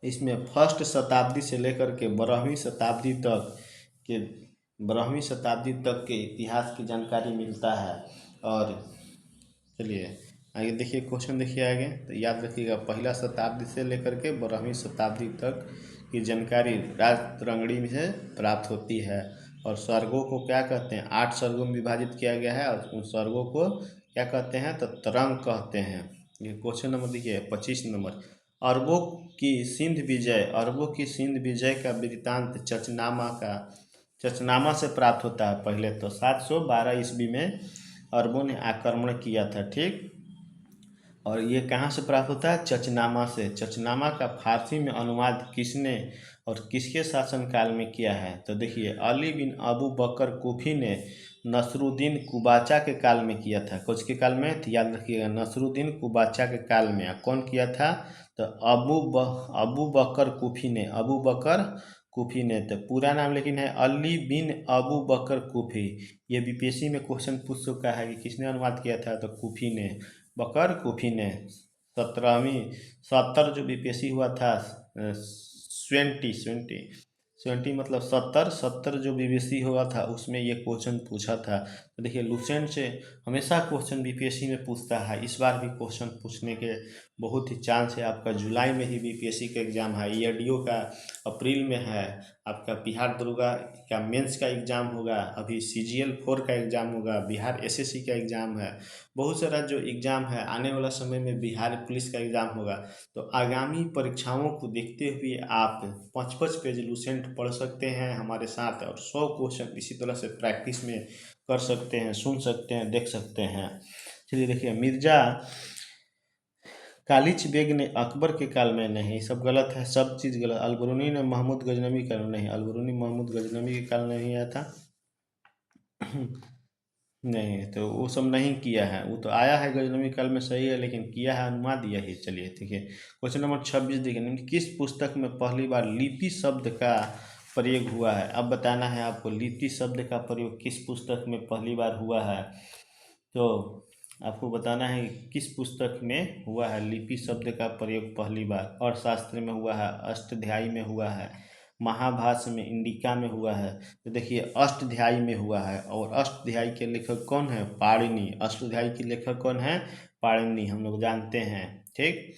इसमें फर्स्ट शताब्दी से लेकर के 12वीं शताब्दी तक के इतिहास की जानकारी मिलता है। और चलिए आगे देखिए, क्वेश्चन देखिए आगे। तो याद रखिएगा, पहला शताब्दी से लेकर के 12वीं शताब्दी तक की जानकारी राजतरंगिणी से प्राप्त होती है। और सर्गों को क्या कहते हैं? 8 सर्गों में विभाजित किया गया है और उन सर्गों को क्या कहते हैं? तो तरंग कहते हैं। ये क्वेश्चन नंबर देखिए 25 नंबर। अरबों की सिंध विजय का वृत्तांत चचनामा से प्राप्त होता है। पहले तो 712 ईस्वी में अरबों ने आक्रमण किया था। ठीक, और ये कहाँ से प्राप्त होता है? चचनामा से। चचनामा का फारसी में अनुवाद किसने और किसके शासनकाल में किया है? तो देखिए अली बिन अबू बकर कुफी ने नसरुद्दीन कुबाचा के काल में किया था। किसके काल में? तो याद रखिएगा, नसरुद्दीन कुबाचा के काल में। कौन किया था? तो अबू बकर कुफी ने। अबू बकर कुफी ने। तो पूरा नाम लेकिन है अली बिन अबू बकर कुफी। ये बीपीएससी में क्वेश्चन पूछ चुका है कि किसने अनुवाद किया था? तो कुफी ने, बकर कुफी ने। 70 जो बीपीएससी हुआ था, 20 मतलब 70 जो बीपीएससी हुआ था उसमें ये क्वेश्चन पूछा था। तो देखिए लुसेंट से हमेशा क्वेश्चन बीपीएससी में पूछता है। इस बार भी क्वेश्चन पूछने के बहुत ही चांस है। आपका जुलाई में ही बीपीएससी का एग्ज़ाम है, ईआरडीओ का अप्रैल में है, आपका बिहार दरोगा का मेंस का एग्ज़ाम होगा, अभी सीजीएल 4 का एग्ज़ाम होगा, बिहार एसएससी का एग्ज़ाम है, बहुत सारा जो एग्ज़ाम है। आने वाला समय में बिहार पुलिस का एग्ज़ाम होगा। तो आगामी परीक्षाओं को देखते हुए आप 5-5 पेज लुसेंट पढ़ सकते हैं हमारे साथ और 100 क्वेश्चन इसी तरह से प्रैक्टिस में कर सकते हैं, सुन सकते हैं, देख सकते हैं। चलिए देखिए, मिर्जा कालिच बेग ने अकबर के काल में, नहीं सब गलत है, सब चीज़ गलत। अलबरूनी ने महमूद गजनवी काल में, नहीं अलबरूनी महमूद गजनवी के काल में नहीं आया था। नहीं, तो वो सब नहीं किया है, वो तो आया है गजनवी काल में, सही है, लेकिन किया है अनुवाद यही। चलिए ठीक है, क्वेश्चन नंबर 26 देखिए, निम्न किस पुस्तक में पहली बार लिपि शब्द का प्रयोग हुआ है। अब बताना है आपको लिपि शब्द का प्रयोग किस पुस्तक में पहली बार हुआ है। तो आपको बताना है किस पुस्तक में हुआ है लिपि शब्द का प्रयोग पहली बार। अर्थशास्त्र में हुआ है, अष्टाध्यायी में हुआ है, महाभाष्य में, इंडिका में हुआ है। तो देखिए अष्टाध्यायी में हुआ है, और अष्टाध्यायी के लेखक कौन है, पाणिनि। अष्टाध्यायी के लेखक कौन है, पाणिनि, हम लोग जानते हैं। ठीक।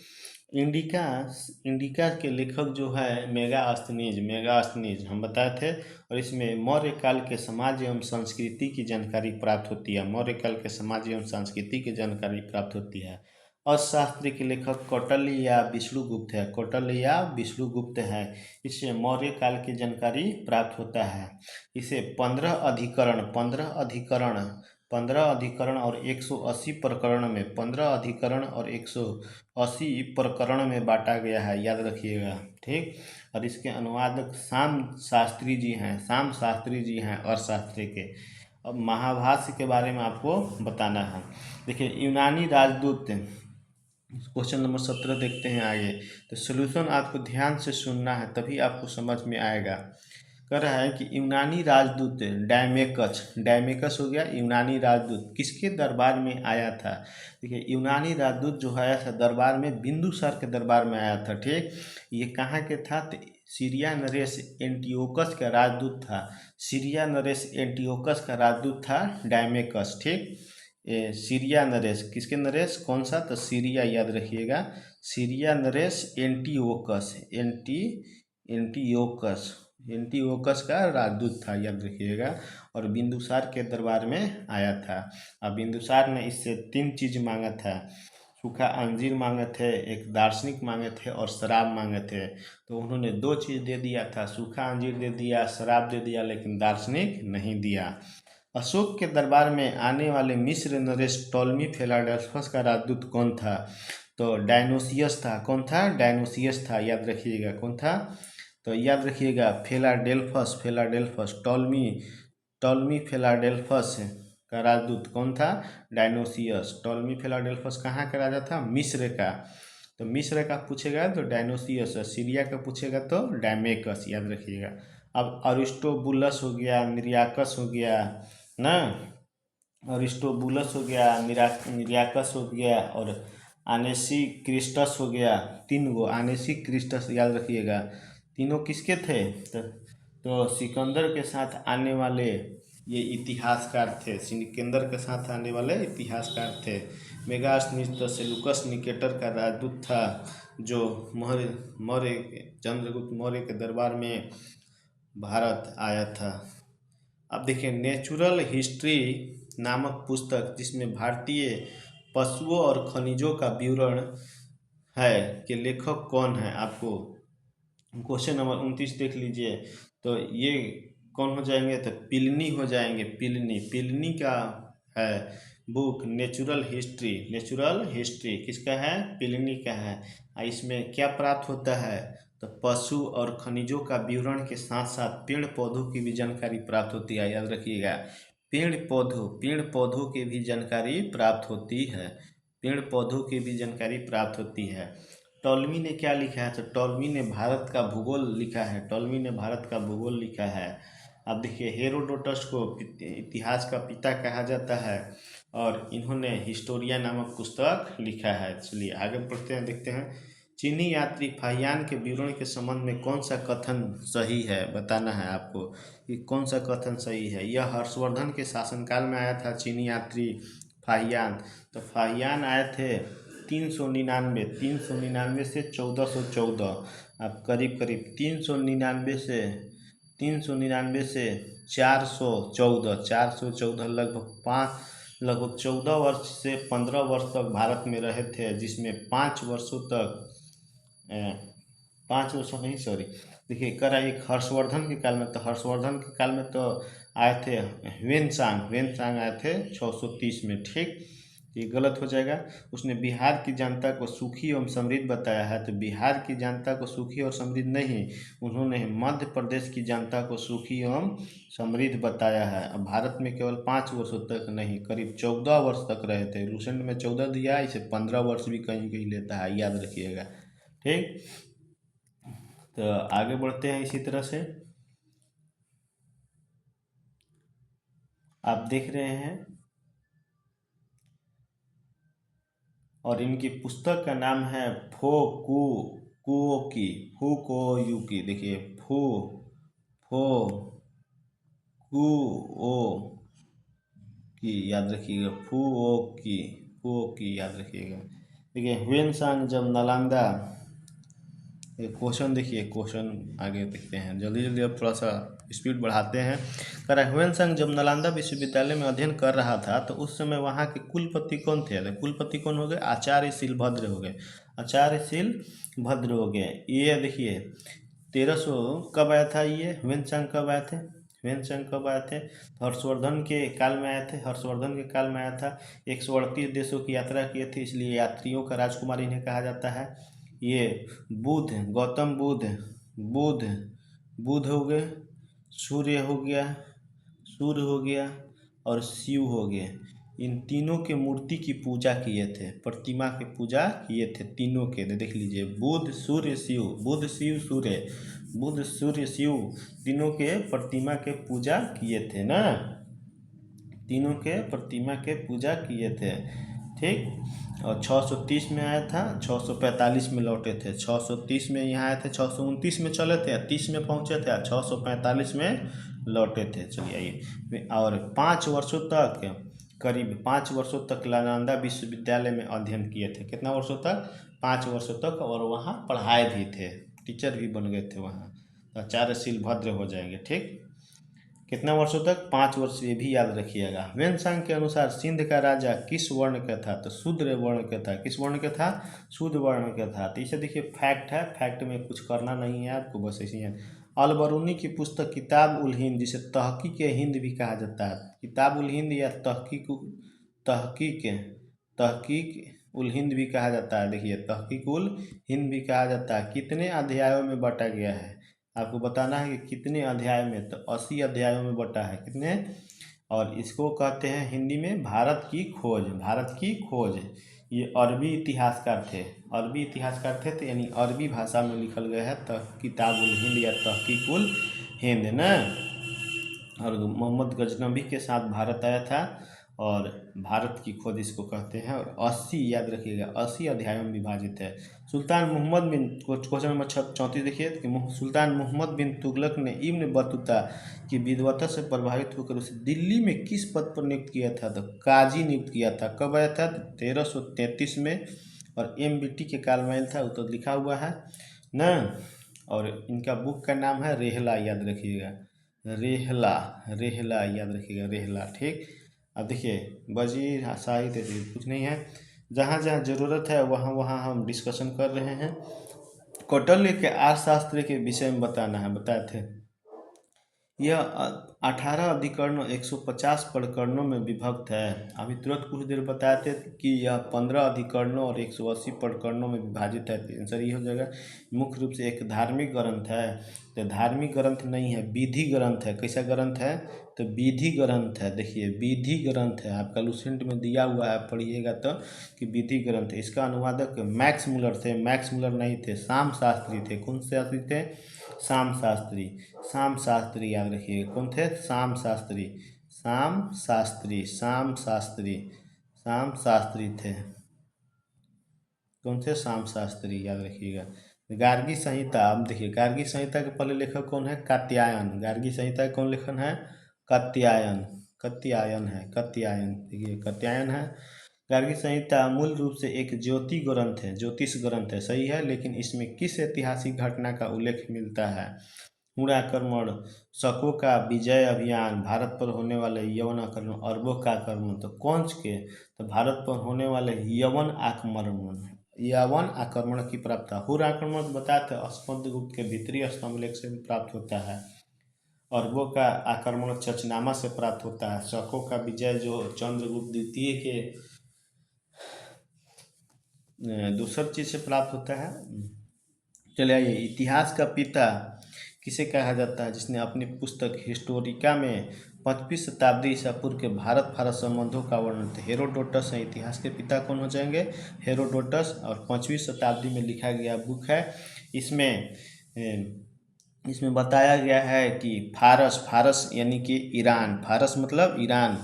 इंडिका, इंडिका के लेखक जो है मेगास्थनीज, मेगास्थनीज हम बताए थे। और इसमें मौर्य काल के समाज एवं संस्कृति की जानकारी प्राप्त होती है, मौर्य काल के समाज एवं संस्कृति की जानकारी प्राप्त होती है। अर्थशास्त्र के लेखक कौटिल्य या विष्णुगुप्त है, कौटिल्य या विष्णुगुप्त है। इससे मौर्य काल की जानकारी प्राप्त होता है। इसे 15 अधिकरण, 15 अधिकरण और 180 प्रकरण में, 15 अधिकरण और 180 प्रकरण में बांटा गया है, याद रखिएगा। ठीक। और इसके अनुवादक श्याम शास्त्री जी हैं, श्याम शास्त्री जी हैं अर्थशास्त्र के। अब महाभाष्य के बारे में आपको बताना है। देखिए यूनानी राजदूत, क्वेश्चन नंबर 17 देखते हैं आगे। तो सोल्यूशन आपको ध्यान से सुनना है, तभी आपको समझ में आएगा। कह रहा है कि यूनानी राजदूत डायमेकस, डायमेकस हो गया यूनानी राजदूत, किसके दरबार में आया था। देखिए यूनानी राजदूत जो आया था दरबार में, बिंदुसार के दरबार में आया था। ठीक। ये कहाँ के था, तो सीरिया नरेश एंटियोकस का राजदूत था, सीरिया नरेश एंटियोकस का राजदूत था डायमेकस। ठीक। ये सीरिया नरेश, किसके नरेश, कौन सा, तो सीरिया, याद रखिएगा। Syria Naresh Antiochus, Antiochus, Antiochus का राजदूत था, याद रखिएगा। और बिंदुसार के दरबार में आया था। अब बिंदुसार ने इससे 3 चीज़ मांगा था, सूखा अंजीर मांगे थे, एक दार्शनिक मांगे थे, और शराब मांगे थे। तो उन्होंने 2 चीज़ दे दिया था, सूखा अंजीर दे दिया, शराब दे दिया, लेकिन दार्शनिक नहीं दिया। अशोक के दरबार में आने वाले मिस्र नरेश टॉलमी फिलाडेल्फस का राजदूत कौन था, तो डायनोसियस था। कौन था, डायनोसियस था, याद रखिएगा कौन था। तो याद रखिएगा Philadelphus, Philadelphus, Ptolemy, Ptolemy Philadelphus का राजदूत कौन था, डायनोसियस। टॉलमी फिलाडेल्फस कहाँ का राजा था, मिस्र का। तो मिस्र का पूछेगा तो डायनोसियस, सीरिया का पूछेगा तो डायमेकस, याद रखिएगा। अब अरिस्टोबुलस हो गया, निरियाकस हो गया ना, अरिस्टोबुलस हो गया, निरियाकस हो गया, और आनेसी क्रिस्टस हो गया। 3 गो आनेसी क्रिस्टस, याद रखिएगा। तीनों किसके थे, तो सिकंदर के साथ आने वाले ये इतिहासकार थे, सिकंदर के साथ आने वाले इतिहासकार थे। मेगास्थनीज तो सेलुकस निकेटर का राजदूत था, जो मौर्य चंद्रगुप्त मौर्य के दरबार में भारत आया था। अब देखिए नेचुरल हिस्ट्री नामक पुस्तक जिसमें भारतीय पशुओं और खनिजों का विवरण है के लेखक कौन है। आपको क्वेश्चन नंबर 29 देख लीजिए। तो ये कौन हो जाएंगे, तो पिलनी हो जाएंगे, पिलनी, पिलनी का है book natural history, natural history किसका है, पिलनी का है। इसमें क्या प्राप्त होता है, तो पशु और खनिजों का विवरण के साथ साथ पेड़ पौधों की भी जानकारी प्राप्त होती है, याद रखिएगा। पेड़ पौधों की भी जानकारी प्राप्त होती है, पेड़ पौधों की भी जानकारी प्राप्त होती है। टॉलमी ने क्या लिखा है, तो टॉलमी ने भारत का भूगोल लिखा है, टॉलमी ने भारत का भूगोल लिखा है। अब देखिए हेरोडोटस को इतिहास का पिता कहा जाता है, और इन्होंने हिस्टोरिया नामक पुस्तक लिखा है। चलिए आगे बढ़ते हैं, देखते हैं। चीनी यात्री फाहियान के विवरण के संबंध में कौन सा कथन सही है, बताना है आपको कि कौन सा कथन सही है। यह हर्षवर्धन के शासनकाल में आया था चीनी यात्री फाहियान। तो फाहियान आए थे 399 से 1414, अब करीब करीब 399 से 414 लगभग 14 वर्ष से 15 वर्ष तक भारत में रहे थे, जिसमें 5 वर्षों तक 5 वर्षों नहीं, सॉरी, देखिए करा एक हर्षवर्धन के काल में, तो हर्षवर्धन के काल में तो आए थे ह्वेनसांग, ह्वेनसांग आए थे 630 में। ठीक। ये गलत हो जाएगा। उसने बिहार की जनता को सुखी एवं समृद्ध बताया है, तो बिहार की जनता को सुखी और समृद्ध नहीं, उन्होंने मध्य प्रदेश की जनता को सुखी एवं समृद्ध बताया है। अब भारत में केवल 5 वर्षों तक नहीं, करीब 14 वर्ष तक रहे थे। लुसेंट में 14 दिया, इसे 15 वर्ष भी कहीं कहीं लेता है, याद रखिएगा। ठीक, तो आगे बढ़ते हैं। इसी तरह से आप देख रहे हैं, और इनकी पुस्तक का नाम है फो कु कुओ की, फू को यू की। देखिए, फू फो कु ओ की, याद रखिएगा, फू ओ की, फू ओ की, याद रखिएगा। देखिए, ह्वेनसांग जब नालंदा, क्वेश्चन देखिए, क्वेश्चन आगे देखते हैं जल्दी जल्दी, अब थोड़ा सा स्पीड बढ़ाते हैं। कह रहा है, ह्वेनसांग जब नालंदा विश्वविद्यालय में अध्ययन कर रहा था तो उस समय वहाँ के कुलपति कौन थे? तो कुलपति कौन हो गए? आचार्य शीलभद्र हो गए, आचार्य शीलभद्र हो गए। ये देखिए 1300 कब आया था? ये ह्वेनसांग कब आए थे? ह्वेनसांग कब आए थे? हर्षवर्धन के काल में आए थे, हर्षवर्धन के काल में आया था। 138 देशों की यात्रा किए थे, इसलिए यात्रियों का राजकुमार इन्हें कहा जाता है। ये बुध, गौतम बुध, बुध बुध हो गए, सूर्य हो गया, सूर्य हो गया, और शिव हो गए। इन तीनों के मूर्ति की पूजा किए थे, प्रतिमा की पूजा किए थे तीनों के। देख लीजिए, बुध सूर्य शिव, बुध शिव सूर्य, बुध सूर्य शिव, तीनों के प्रतिमा के पूजा किए थे ना, तीनों के प्रतिमा के पूजा किए थे। ठीक, और 630 में आया था, 645 में लौटे थे। 630 में यहाँ आए थे, 629 में चले थे, 30 में पहुँचे थे, 645 में लौटे थे। चलिए आइए, और 5 वर्षों तक, करीब 5 वर्षों तक नालंदा विश्वविद्यालय में अध्ययन किए थे। कितना वर्षों तक? 5 वर्षों तक, और वहाँ पढ़ाए भी थे, टीचर भी बन गए थे वहाँ। तो आचार्य शीलभद्र हो जाएंगे। ठीक, कितना वर्षों तक? 5 वर्ष, ये भी याद रखिएगा। ह्वेनसांग के अनुसार सिंध का राजा किस वर्ण का था? तो शूद्र वर्ण का था। किस वर्ण का था? शूद्र वर्ण का था। तो इसे देखिए, फैक्ट है, फैक्ट में कुछ करना नहीं है आपको, बस ऐसे ही है। अलबरूनी की पुस्तक किताब उल हिंद, जिसे तहकीक हिंद भी कहा जाता है, किताब उल हिंद या तहकीक तहकीक तहकीक उल हिंद भी कहा जाता है। देखिए, तहकीक उल हिंद भी कहा जाता है, कितने अध्यायों में बांटा गया है? आपको बताना है कि कितने अध्याय में, तो 80 अध्यायों में बटा है। कितने? और इसको कहते हैं हिंदी में भारत की खोज, भारत की खोज। ये अरबी इतिहासकार थे, अरबी इतिहासकार थे, तो यानी अरबी भाषा में लिखल गया है, तो किताब उल हिंद या तहकीक उल हिंद ना। और मोहम्मद गजनबी के साथ भारत आया था, और भारत की खोज इसको कहते हैं। और 80, याद रखिएगा, 80 अध्यायों में विभाजित है। सुल्तान मोहम्मद बिन, क्वेश्चन नंबर 34 देखिए कि सुल्तान मोहम्मद बिन तुगलक ने इब्न बतूता की विद्वता से प्रभावित होकर उसे दिल्ली में किस पद पर नियुक्त किया था? तो काजी नियुक्त किया था। कब आया था? 1333 में, और MBT के काल में आया था, वो तो लिखा हुआ है ना। और इनका बुक का नाम है रेहला, याद रखिएगा, रेहला, रेहला, याद रखिएगा, रेहला। ठीक, अब देखिए, वजीर साहित्य कुछ नहीं है, जहाँ जहाँ ज़रूरत है वहाँ वहाँ हम डिस्कशन कर रहे हैं। कौटिल्य के अर्थशास्त्र के विषय में बताना है, बताए थे। यह 18 अधिकरणों 150 प्रकरणों में विभक्त है। अभी तुरंत कुछ देर बताए थे कि यह 15 अधिकरणों और 180 प्रकरणों में विभाजित है। आंसर ये हो जाएगा। मुख्य रूप से एक धार्मिक ग्रंथ है, तो धार्मिक ग्रंथ नहीं है, विधि ग्रंथ है। कैसा ग्रंथ है? तो विधि ग्रंथ है। देखिए, विधि ग्रंथ है, आपका लुसेंट में दिया हुआ है, पढ़िएगा तो, कि विधि ग्रंथ है। इसका अनुवादक मैक्स मुलर थे, मैक्स मुलर नहीं थे, श्याम शास्त्री थे। कौन से शास्त्री थे? श्याम शास्त्री, श्याम शास्त्री, याद रखिएगा। कौन थे? श्याम शास्त्री, श्याम शास्त्री, श्याम शास्त्री, श्याम शास्त्री थे। कौन थे? श्याम शास्त्री, याद रखिएगा। गार्गी संहिता, अब देखिए, गार्गी संहिता के पहले लेखक कौन है? कात्यायन। गार्गी संहिता कौन लेखन है? कात्यायन, कात्यायन है, कात्यायन। देखिए, कात्यायन है। गार्गी संहिता मूल रूप से एक ज्योति ग्रंथ है, ज्योतिष ग्रंथ है, सही है। लेकिन इसमें किस ऐतिहासिक घटना का उल्लेख मिलता है? हुण आक्रमण, शकों का विजय अभियान, भारत पर होने वाले यवन आक्रमण, अरबों का आक्रमण। तो कौन के? तो भारत पर होने वाले यवन आक्रमण, यवन आक्रमण की प्राप्त था। हुण आक्रमण बताते हैं स्कंदगुप्त के भीतरी स्तंभ लेख से प्राप्त होता है। अरबों का आक्रमण चचनामा से प्राप्त होता है। शकों का विजय जो चंद्रगुप्त द्वितीय के दूसर चीज़ से प्राप्त होता है। चलिए आइए, इतिहास का पिता किसे कहा जाता है, जिसने अपनी पुस्तक हिस्टोरिका में 5वीं शताब्दी ईसा पूर्व के भारत फारस संबंधों का वर्णन था। हेरोडोटस हैं इतिहास के पिता, कौन हो जाएंगे, हेरोडोटस। और 5वीं शताब्दी में लिखा गया बुक है। इसमें इसमें बताया गया है कि फारस, फारस यानी कि ईरान, फारस मतलब ईरान,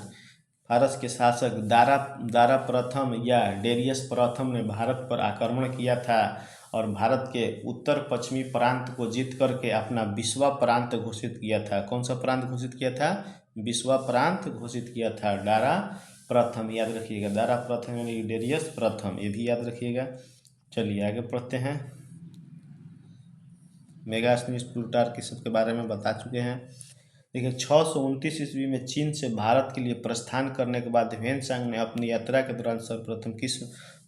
फारस के शासक दारा दारा प्रथम या डेरियस प्रथम ने भारत पर आक्रमण किया था और भारत के उत्तर पश्चिमी प्रांत को जीत करके अपना विश्वा प्रांत घोषित किया था। कौन सा प्रांत घोषित किया था, विश्वा प्रांत घोषित किया था दारा प्रथम, याद रखिएगा, दारा प्रथम यानी डेरियस प्रथम, ये भी याद रखिएगा। चलिए आगे पढ़ते हैं। मेगास्थनीज प्लूटार्क के सब के बारे में बता चुके हैं। देखिए 629 ईस्वी में चीन से भारत के लिए प्रस्थान करने के बाद ह्वेनसांग ने अपनी यात्रा के दौरान सर्वप्रथम किस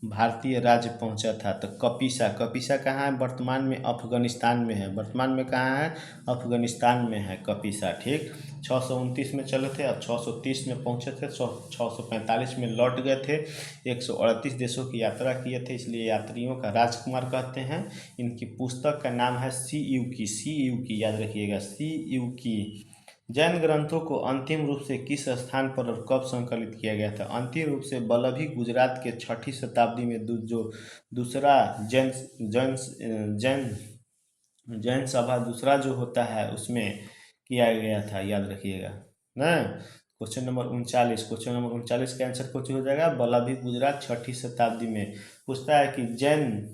भारतीय राज्य पहुंचा था, तो कपिसा। कपिसा कहाँ है, वर्तमान में अफगानिस्तान में है, वर्तमान में कहाँ है, अफगानिस्तान में है कपिसा। ठीक, 629 में चले थे, अब 630 में पहुंचे थे, 645 में लौट गए थे। 138 देशों की यात्रा किए थे, इसलिए यात्रियों का राजकुमार कहते हैं। इनकी पुस्तक का नाम है सी यू की, सी यू की, याद रखिएगा, सी यू की। जैन ग्रंथों को अंतिम रूप से किस स्थान पर और कब संकलित किया गया था, अंतिम रूप से वल्लभी गुजरात के 6ठी शताब्दी में जो दूसरा जैन जैन जैन जैन सभा दूसरा जो होता है उसमें किया गया था, याद रखिएगा ना। क्वेश्चन नंबर 39, क्वेश्चन नंबर 39 का आंसर कुछ हो जाएगा, वल्लभी गुजरात 6ठी शताब्दी में। पूछता है कि जैन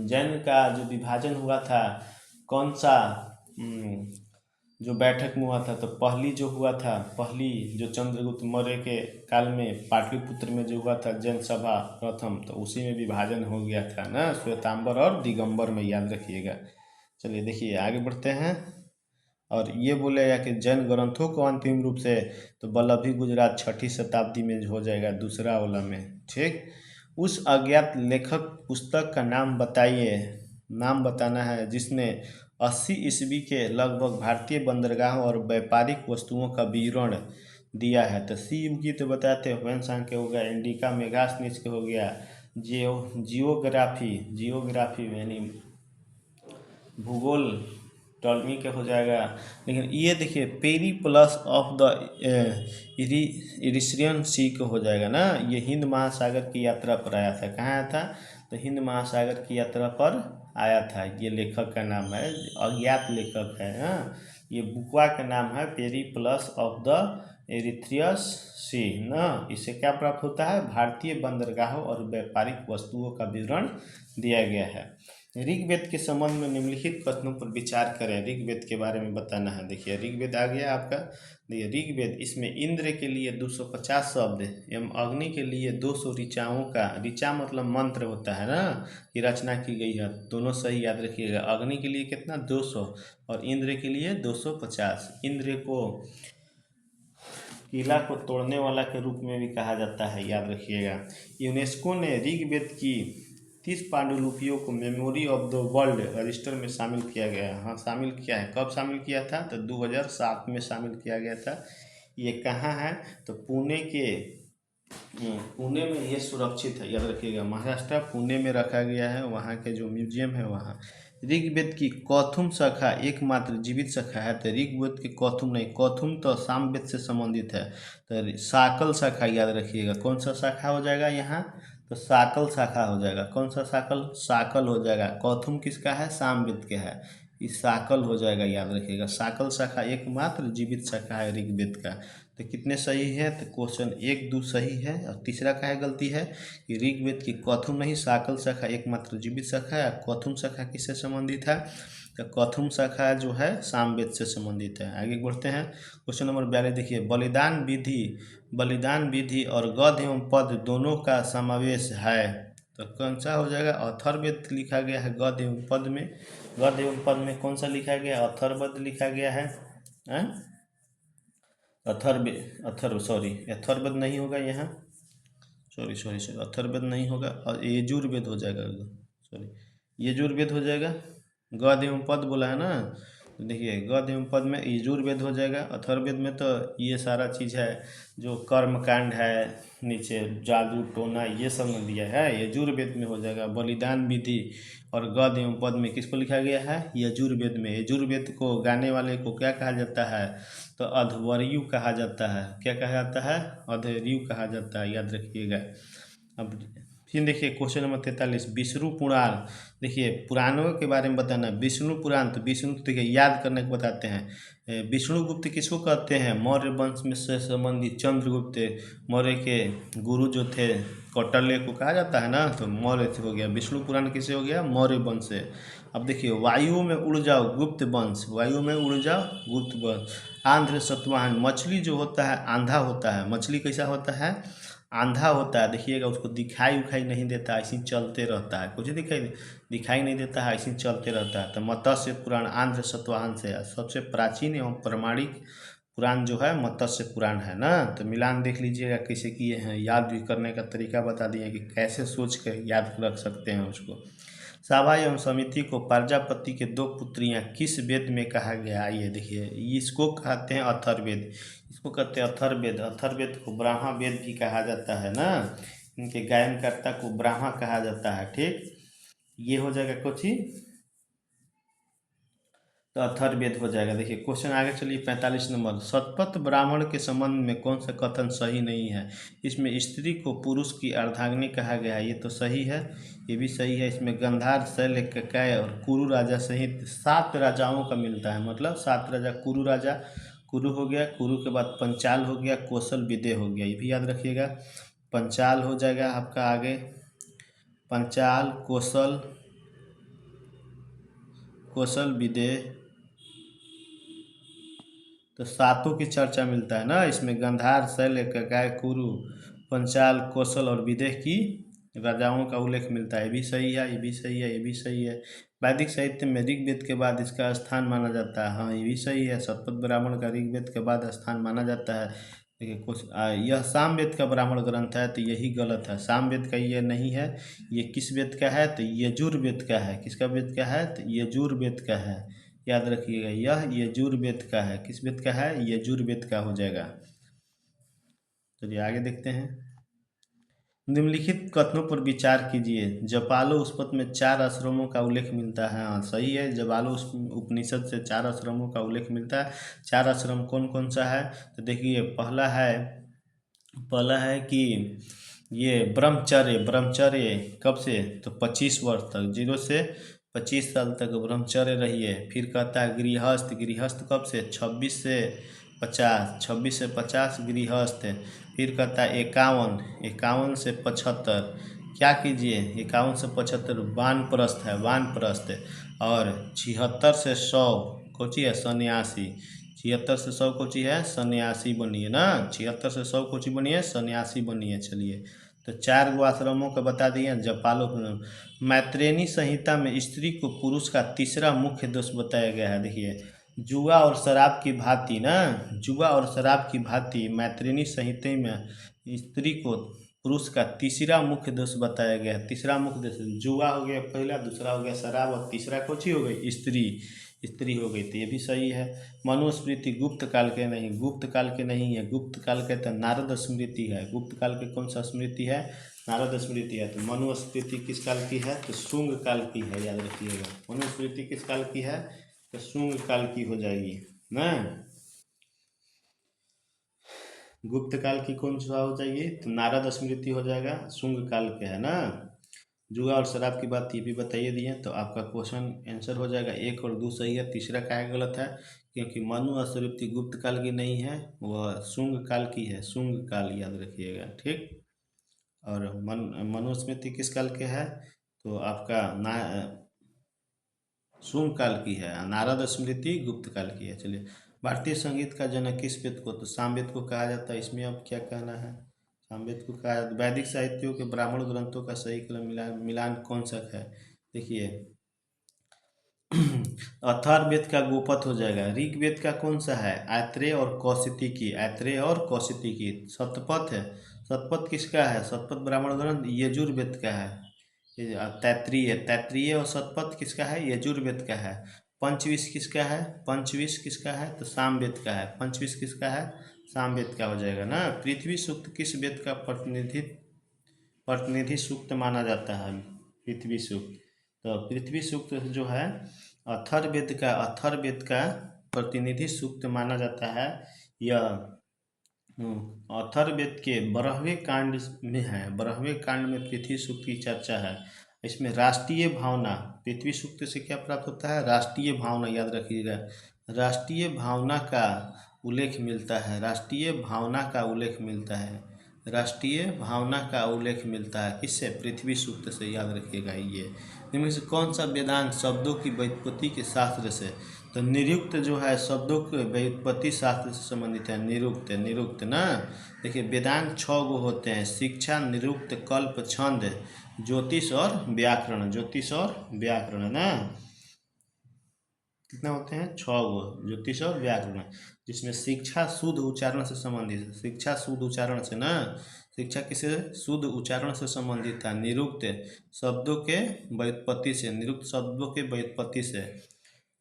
जैन का जो विभाजन हुआ था, कौन सा जो बैठक में हुआ था, तो पहली जो हुआ था, पहली जो चंद्रगुप्त मौर्य के काल में पाटलिपुत्र में जो हुआ था जैन सभा प्रथम, तो उसी में विभाजन हो गया था ना, श्वेतांबर और दिगंबर में, याद रखिएगा। चलिए देखिए आगे बढ़ते हैं। और ये बोलेगा कि जैन ग्रंथों को अंतिम रूप से, तो वल्लभी गुजरात 6ठी शताब्दी में हो जाएगा दूसरा वाला में। ठीक, उस अज्ञात लेखक पुस्तक का नाम बताइए, नाम बताना है, जिसने 80 ईस्वी के लगभग भारतीय बंदरगाहों और व्यापारिक वस्तुओं का विवरण दिया है। तो सी यू की तो बताते हैं, ह्वेनसांग के हो गया, इंडिका मेगास्थनीज के हो गया, जियोग्राफी, जियोग्राफी यानी भूगोल टॉलमी के हो जाएगा। लेकिन ये देखिए पेरी प्लस ऑफ द इरिश्रियन सी को हो जाएगा ना, ये हिंद महासागर की यात्रा पर आया था। कहाँ आया था, तो हिंद महासागर की यात्रा पर आया था। ये लेखक का नाम है, अज्ञात लेखक है। हाँ, ये बुकवा का नाम है पेरी प्लस ऑफ द एरिथ्रियस सी ना। इससे क्या प्राप्त होता है, भारतीय बंदरगाहों और व्यापारिक वस्तुओं का विवरण दिया गया है। ऋग्वेद के संबंध में निम्नलिखित कथनों पर विचार करें। ऋग्वेद के बारे में बताना है। देखिए ऋग्वेद आ गया आपका, देखिए ऋग्वेद, इसमें इंद्र के लिए 250 शब्द एवं अग्नि के लिए 200 ऋचाओं का, ऋचा मतलब मंत्र होता है ना, की रचना की गई है। दोनों सही याद रखिएगा, अग्नि के लिए कितना 200 और इंद्र के लिए 250। इंद्र को किला को तोड़ने वाला के रूप में भी कहा जाता है, याद रखिएगा। यूनेस्को ने ऋग्वेद की 30 पांडुलिपियों को memory of the world register में शामिल किया गया है। हाँ शामिल किया है, कब शामिल किया था, तो 2007 में शामिल किया गया था। ये कहाँ है, तो पुणे में ये सुरक्षित है, याद रखिएगा, महाराष्ट्र पुणे में रखा गया है, वहाँ के जो म्यूजियम है वहाँ। ऋग्वेद की कौथुम शाखा एकमात्र जीवित शाखा है, तो ऋग्वेद की कौथुम नहीं, कौथुम तो सामवेद से संबंधित है, तो साकल शाखा याद रखिएगा। कौन सा शाखा हो जाएगा यहाँ, तो साकल शाखा हो जाएगा। कौन सा साकल, साकल हो जाएगा। कौथुम किसका है, सामवेद के है, इस साकल हो जाएगा, याद रखिएगा। साकल शाखा एकमात्र जीवित शाखा है ऋग्वेद का। तो कितने सही है, तो क्वेश्चन 1 2 सही है। और तीसरा का है गलती है कि ऋग्वेद की कौथुम नहीं, साकल शाखा एकमात्र जीवित शाखा है। कौथुम शाखा किससे संबंधित है, तो कौथुम शाखा जो है सामवेद से संबंधित है। आगे बढ़ते हैं। क्वेश्चन नंबर 42 देखिए, बलिदान विधि और गद एवं पद दोनों का समावेश है, तो कौन सा हो जाएगा, अथर्ववेद लिखा गया है गद एवं पद में। गद एवं पद में कौन सा लिखा गया है, अथर्ववेद लिखा गया है। अथर्ववेद नहीं होगा यहाँ, सॉरी अथर्ववेद नहीं होगा, और यजुर्वेद हो जाएगा, सॉरी यजुर्वेद हो जाएगा। गद एवं पद बोला है ना, तो देखिए गद्य एवं पद में यजुर्वेद हो जाएगा। अथर्ववेद में तो ये सारा चीज़ है जो कर्मकांड है, नीचे जादू टोना ये सब में दिया है, यजुर्वेद में हो जाएगा। बलिदान विधि और गद्य एवं पद में किसको लिखा गया है? यजुर्वेद में। यजुर्वेद को गाने वाले को क्या कहा जाता है? तो अध्वर्यु कहा जाता है। क्या कहा जाता है? अध्वर्यु कहा जाता है, याद रखिएगा। अब फिर देखिए क्वेश्चन नंबर 43, विष्णु पुराण। देखिए पुराणों के बारे में बताना। विष्णु पुराण, तो विष्णु तो देखिए याद करने को बताते हैं। विष्णुगुप्त किसको कहते हैं? मौर्य वंश में से संबंधित चंद्रगुप्त मौर्य के गुरु जो थे कौटल्य को कहा जाता है ना, तो मौर्य हो गया। विष्णु पुराण किसे हो गया? मौर्य वंश से। अब देखिए वायु में उड़ जाओ गुप्त वंश, वायु में उड़ जाओ गुप्त वंश। आंध्र सतवाहन, मछली जो होता है आंधा होता है। मछली कैसा होता है? आंधा होता है। देखिएगा उसको दिखाई उखाई नहीं देता, ऐसे ही चलते रहता है। कुछ दिखाई नहीं देता है, ऐसे ही चलते रहता है। तो मत्स्य पुराण आंध्र सतवाहन से है। सबसे प्राचीन एवं प्रमाणिक पुराण जो है मत्स्य पुराण है ना। तो मिलान देख लीजिएगा कैसे किए हैं, याद भी करने का तरीका बता दिए कि कैसे सोच कर याद रख सकते हैं उसको। साभा एवं समिति को प्रजापति के दो पुत्रियां किस वेद में कहा गया? ये देखिए इसको कहते हैं अथर्ववेद। इसको कहते हैं अथर्ववेद। अथर्ववेद को ब्रह्मा वेद भी कहा जाता है ना। इनके गायनकर्ता को ब्रह्मा कहा जाता है। ठीक, ये हो जाएगा कुछ ही, तो अथर्ववेद हो जाएगा। देखिए क्वेश्चन आगे चलिए 45 नंबर, शतपथ ब्राह्मण के संबंध में कौन सा कथन सही नहीं है? इसमें स्त्री को पुरुष की अर्धांगिनी कहा गया है, ये तो सही है, ये भी सही है। इसमें गंधार, शैल, कैकेय और कुरु राजा सहित 7 राजाओं का मिलता है, मतलब 7 राजा। कुरु राजा, कुरु हो गया, कुरु के बाद पंचाल हो गया, कौशल, विदेह हो गया, ये भी याद रखिएगा। पंचाल हो जाएगा आपका आगे, पंचाल, कौशल, कौशल, विदेह, तो 7 की चर्चा मिलता है ना इसमें। गंधार, शैल, कैकेय, कुरु, पंचाल, कौशल और विदेह की राजाओं का उल्लेख मिलता है। ये भी सही है, ये भी सही है, ये भी सही है। वैदिक साहित्य में ऋग्वेद के बाद इसका स्थान माना जाता है। हाँ ये भी सही है, शतपथ ब्राह्मण का ऋग्वेद के बाद स्थान माना जाता है। देखिए कुछ यह सामवेद का ब्राह्मण ग्रंथ है, तो यही गलत है। सामवेद का ये नहीं है। ये किस वेद का है? तो यजुर्वेद का है। किसका वेद का है? तो यजुर्वेद का है, याद रखिएगा। यह यजुर्वेद का है। किस वेद का है? यजुर्वेद का हो जाएगा। चलिए आगे देखते हैं। निम्नलिखित कथनों पर विचार कीजिए। जपालो उपनिषद में 4 आश्रमों का उल्लेख मिलता है। हाँ सही है, जपालो उपनिषद से 4 आश्रमों का उल्लेख मिलता है। 4 आश्रम कौन कौन सा है? तो देखिए पहला है कि ये ब्रह्मचर्य। ब्रह्मचर्य कब से? तो 25 वर्ष तक, 0 से 25 साल तक ब्रह्मचर्य रहिए। फिर कहता है गृहस्थ। गृहस्थ कब से? 26 से 50, 26 से 50 गृहस्थ। फिर कहता है 51, 51 से 75 क्या कीजिए? 51 से 75 वानप्रस्थ है, वानप्रस्थ। और 76 से 100 कोची है? सन्यासी। 76 से 100 कोची है? सन्यासी बनिए ना। 76 से 100 कोची बनिए? सन्यासी बनिए। चलिए तो 4 गो आश्रमों का बता दिए। जपालो मैत्रेयनी संहिता में स्त्री को पुरुष का तीसरा मुख्य दोष बताया गया है। देखिए जुआ और शराब की भांति ना, जुआ और शराब की भांति मैत्रेयनी संहिता में स्त्री को पुरुष का तीसरा मुख्य दोष बताया गया है। तीसरा मुख्य दोष जुआ हो गया पहला, दूसरा हो गया शराब और तीसरा कौन सी हो गई? स्त्री, स्त्री हो गई। तो ये भी सही है। मनुस्मृति गुप्त काल के नहीं, गुप्त काल के नहीं है। गुप्त काल के तो नारद स्मृति है। गुप्त काल के कौन सा स्मृति है? नारद स्मृति है। तो मनुस्मृति किस काल की है? तो शुंग काल की है, याद रखिएगा। मनुस्मृति किस काल की है? तो शुंग काल की हो जाएगी ना। गुप्त काल की कौन सा हो जाएगी? तो नारद स्मृति हो जाएगा, शुंग काल के है ना। जुआ और शराब की बात ये भी बताइए दिए, तो आपका क्वेश्चन आंसर हो जाएगा। 1 और 2 सही है, तीसरा क्या गलत है? क्योंकि मनु स्मृति गुप्त काल की नहीं है, वह शुंग काल की है। शुंग काल याद रखिएगा, ठीक। और मनुस्मृति किस काल के है? तो आपका शुंग काल की है। नारद स्मृति गुप्त काल की है। चलिए भारतीय संगीत का जनक किस वेद को? तो सामवेद को कहा जाता है। इसमें अब क्या कहना है? सामवेद को कहा जाता है। वैदिक साहित्यों के ब्राह्मण ग्रंथों का सही मिलान मिलान कौन सा है? देखिए अथर्ववेद का गोपथ हो जाएगा। ऋग्वेद का कौन सा है? ऐत्रेय और कौशिकी। ऐत्रेय और कौशिकी। शतपथ है, शतपथ किसका है? शतपथ ब्राह्मण ग्रंथ यजुर्वेद का है। तैत्रीय, तैत्रीय और शतपथ किसका है? यजुर्वेद का है। पंचविश किसका है? पंचविश किसका है? तो सामवेद का है। पंचविश किसका है? सामवेद का हो जाएगा ना। पृथ्वी सूक्त किस वेद का प्रतिनिधि सूक्त माना जाता है? पृथ्वी सूक्त। तो पृथ्वी सूक्त जो है अथर्ववेद का प्रतिनिधि सूक्त माना जाता है। यह अथर्ववेद के 12वें कांड में है। 12वें कांड में पृथ्वी सूक्त की चर्चा है। इसमें राष्ट्रीय भावना, पृथ्वी सूक्त से क्या प्राप्त होता है? राष्ट्रीय भावना, याद रखिएगा। राष्ट्रीय भावना का उल्लेख मिलता है। राष्ट्रीय भावना का उल्लेख मिलता है। राष्ट्रीय भावना का उल्लेख मिलता है किससे? पृथ्वी सूक्त से, याद रखिएगा। ये इनमें से कौन सा वेदांग शब्दों की व्युत्पत्ति के शास्त्र से? तो निरुक्त जो है शब्दों के व्युत्पत्ति शास्त्र से संबंधित है। निरुक्त ना। देखिए वेदांग 6 गो होते हैं: शिक्षा, निरुक्त, कल्प, छंद, ज्योतिष और व्याकरण। ज्योतिष और व्याकरण ना, कितना होते हैं? 6 गो, ज्योतिष और व्याकरण। जिसमें शिक्षा शुद्ध उच्चारण से संबंधित है। शिक्षा शुद्ध उच्चारण से ना, शिक्षा किसे? शुद्ध उच्चारण से संबंधित है। निरुक्त शब्दों के व्युत्पत्ति से, निरुक्त शब्दों के व्युत्पत्ति से।